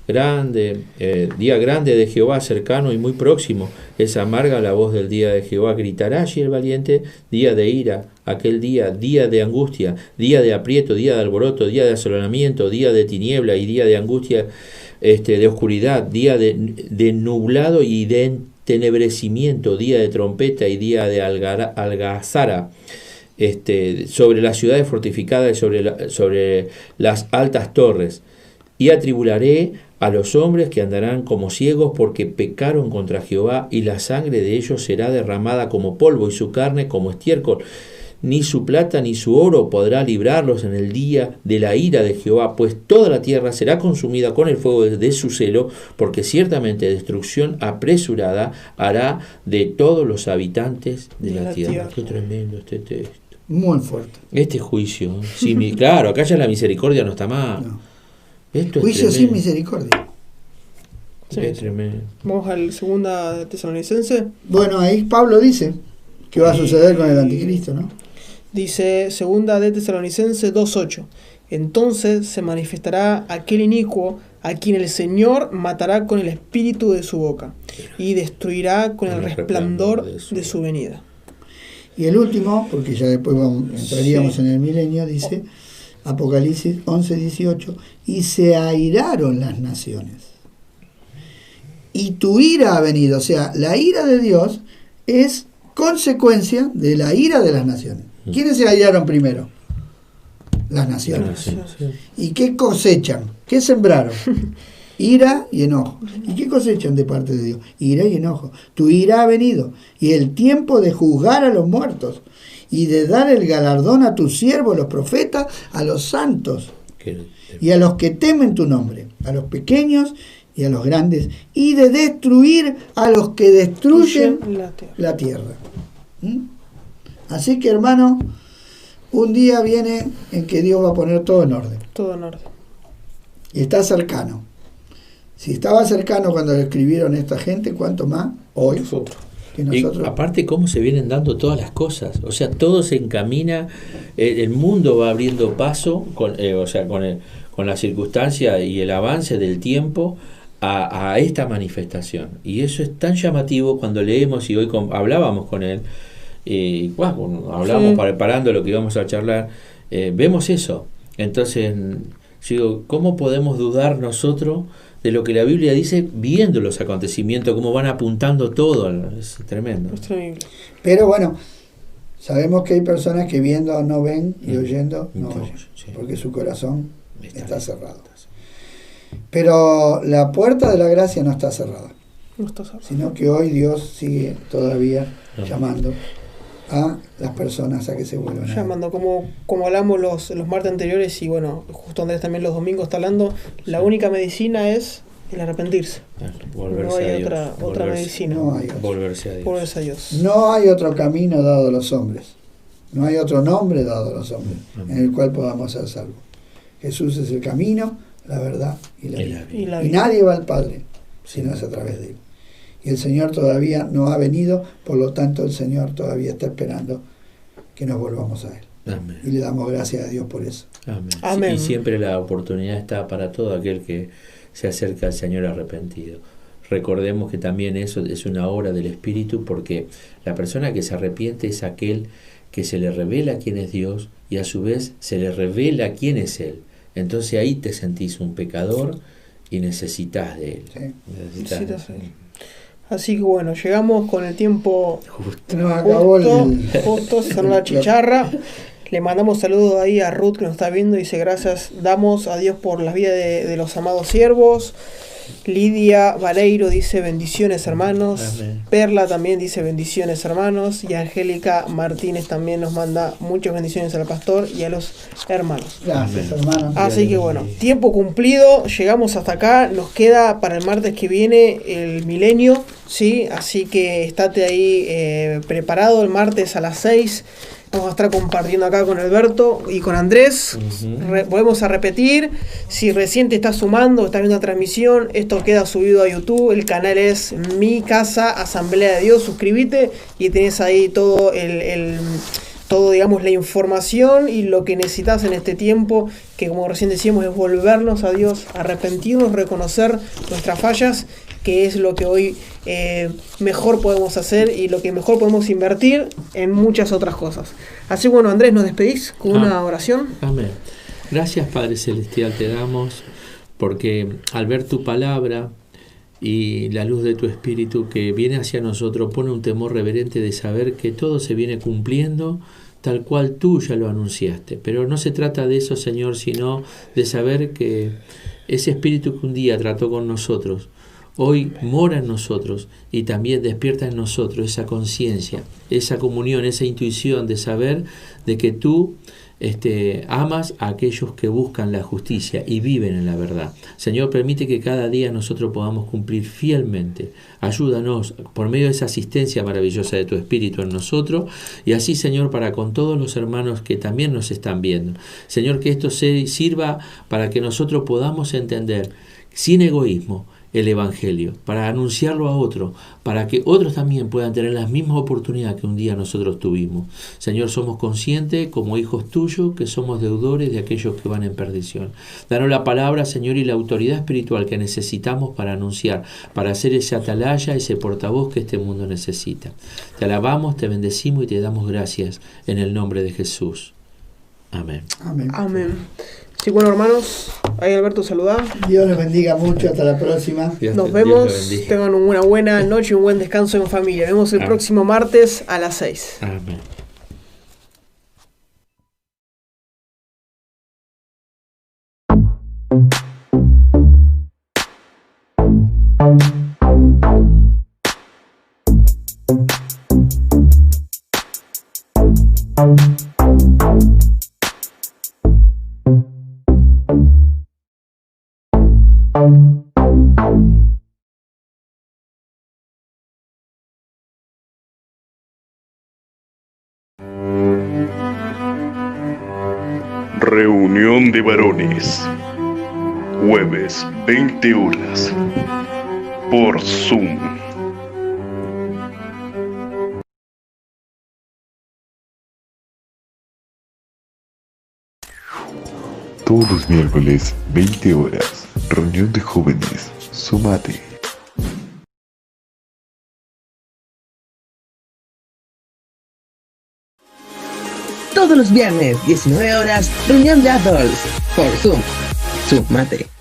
día grande de Jehová, cercano y muy próximo. Es amarga la voz del día de Jehová, gritará allí el valiente, día de ira, aquel día de angustia, día de aprieto, día de alboroto, día de asolamiento, día de tiniebla y día de angustia, de oscuridad, día de nublado y de entenebrecimiento, día de trompeta y día de algazara, sobre las ciudades fortificadas y sobre las altas torres. Y atribularé a los hombres que andarán como ciegos porque pecaron contra Jehová, y la sangre de ellos será derramada como polvo y su carne como estiércol. Ni su plata ni su oro podrá librarlos en el día de la ira de Jehová, pues toda la tierra será consumida con el fuego de su celo, porque ciertamente destrucción apresurada hará de todos los habitantes de la tierra. Qué tremendo este texto. Muy fuerte. Este juicio, sí, claro, acá ya la misericordia no está más. No. Juicio sin misericordia. Sí, es tremendo. Vamos al 2 Tesalonicense. Bueno, ahí Pablo dice qué va a suceder con el anticristo, ¿no? Dice 2 Tesalonicense 2:8. Entonces se manifestará aquel inicuo a quien el Señor matará con el espíritu de su boca y destruirá con el resplandor de su venida. Y el último, porque ya después entraríamos en el milenio, dice Apocalipsis 11:18, y se airaron las naciones, y tu ira ha venido. O sea, la ira de Dios es consecuencia de la ira de las naciones. ¿Quiénes se airaron primero? Las naciones. ¿Y qué cosechan? ¿Qué sembraron? Ira y enojo. ¿Y qué cosechan de parte de Dios? Ira y enojo. Tu ira ha venido, y el tiempo de juzgar a los muertos y de dar el galardón a tus siervos, los profetas, a los santos y a los que temen tu nombre, a los pequeños y a los grandes, y de destruir a los que destruyen la tierra. Así que, hermano, un día viene en que Dios va a poner todo en orden. Todo en orden. Y está cercano. Si estaba cercano cuando lo escribieron esta gente, ¿cuánto más hoy? Nosotros. Y aparte cómo se vienen dando todas las cosas, o sea, todo se encamina, el mundo va abriendo paso con la circunstancia y el avance del tiempo a esta manifestación, y eso es tan llamativo cuando leemos, y hoy hablábamos con él, Y cuando hablamos preparando lo que íbamos a charlar, vemos eso. Entonces, digo, ¿cómo podemos dudar nosotros de lo que la Biblia dice viendo los acontecimientos, cómo van apuntando todo? Es tremendo. Es terrible. Pero bueno, sabemos que hay personas que viendo no ven y oyendo no oyen, porque su corazón está cerrado. Pero la puerta de la gracia no está cerrada, sino que hoy Dios sigue todavía llamando a las personas a que se vuelvan. Llamando, como hablamos los martes anteriores, y bueno, justo Andrés también los domingos está hablando, la única medicina es el arrepentirse. No hay otra medicina. No hay volverse a Dios. No hay otro camino dado a los hombres. No hay otro nombre dado a los hombres en el cual podamos ser salvos. Jesús es el camino, la verdad y la vida. Y nadie va al Padre si no es a través de él. Y el Señor todavía no ha venido, por lo tanto el Señor todavía está esperando que nos volvamos a Él. Amén. Y le damos gracias a Dios por eso. Amén. Amén. Y siempre la oportunidad está para todo aquel que se acerca al Señor arrepentido. Recordemos que también eso es una obra del Espíritu, porque la persona que se arrepiente es aquel que se le revela quién es Dios y a su vez se le revela quién es Él. Entonces ahí te sentís un pecador y necesitas de Él. Sí. Necesitas de Él. Así que bueno, llegamos con el tiempo justo, se sonó la chicharra. Le mandamos saludos ahí a Ruth que nos está viendo, dice gracias, damos a Dios por la vida de los amados siervos. Lidia Vareiro dice bendiciones hermanos. Amén. Perla también dice bendiciones hermanos. Y Angélica Martínez también nos manda muchas bendiciones al pastor y a los hermanos. Gracias, hermano. Así que bueno, tiempo cumplido, llegamos hasta acá, nos queda para el martes que viene el milenio, ¿sí? Así que estate ahí preparado el martes a las 6. Vamos a estar compartiendo acá con Alberto y con Andrés. Volvemos a repetir. Si recién te estás sumando, estás viendo la transmisión, esto queda subido a YouTube. El canal es Mi Casa Asamblea de Dios. Suscríbete y tenés ahí todo todo, digamos, la información y lo que necesitas en este tiempo, que como recién decíamos, es volvernos a Dios, arrepentirnos, reconocer nuestras fallas, que es lo que hoy mejor podemos hacer y lo que mejor podemos invertir en muchas otras cosas. Así bueno, Andrés, ¿nos despedís con una oración? Amén. Gracias, Padre Celestial, te damos, porque al ver tu palabra y la luz de tu Espíritu que viene hacia nosotros, pone un temor reverente de saber que todo se viene cumpliendo tal cual tú ya lo anunciaste. Pero no se trata de eso, Señor, sino de saber que ese Espíritu que un día trató con nosotros, hoy mora en nosotros y también despierta en nosotros esa conciencia, esa comunión, esa intuición de saber de que tú amas a aquellos que buscan la justicia y viven en la verdad. Señor, permite que cada día nosotros podamos cumplir fielmente. Ayúdanos por medio de esa asistencia maravillosa de tu Espíritu en nosotros y así, Señor, para con todos los hermanos que también nos están viendo. Señor, que esto sirva para que nosotros podamos entender sin egoísmo el Evangelio, para anunciarlo a otros, para que otros también puedan tener las mismas oportunidades que un día nosotros tuvimos. Señor, somos conscientes como hijos tuyos que somos deudores de aquellos que van en perdición. Danos la palabra, Señor, y la autoridad espiritual que necesitamos para anunciar, para hacer ese atalaya, ese portavoz que este mundo necesita. Te alabamos, te bendecimos y te damos gracias en el nombre de Jesús. Amén. Amén. Amén. Sí, bueno, hermanos, ahí Alberto saluda. Dios les bendiga mucho, hasta la próxima. Nos vemos, tengan una buena noche y un buen descanso en familia. Nos vemos el próximo martes a las 6. Amén. Reunión de varones, jueves 20 horas, por Zoom. Todos los miércoles 20 horas, reunión de jóvenes, súmate. todos los viernes, 19 horas, reunión de Adults, por Zoom. Súmate.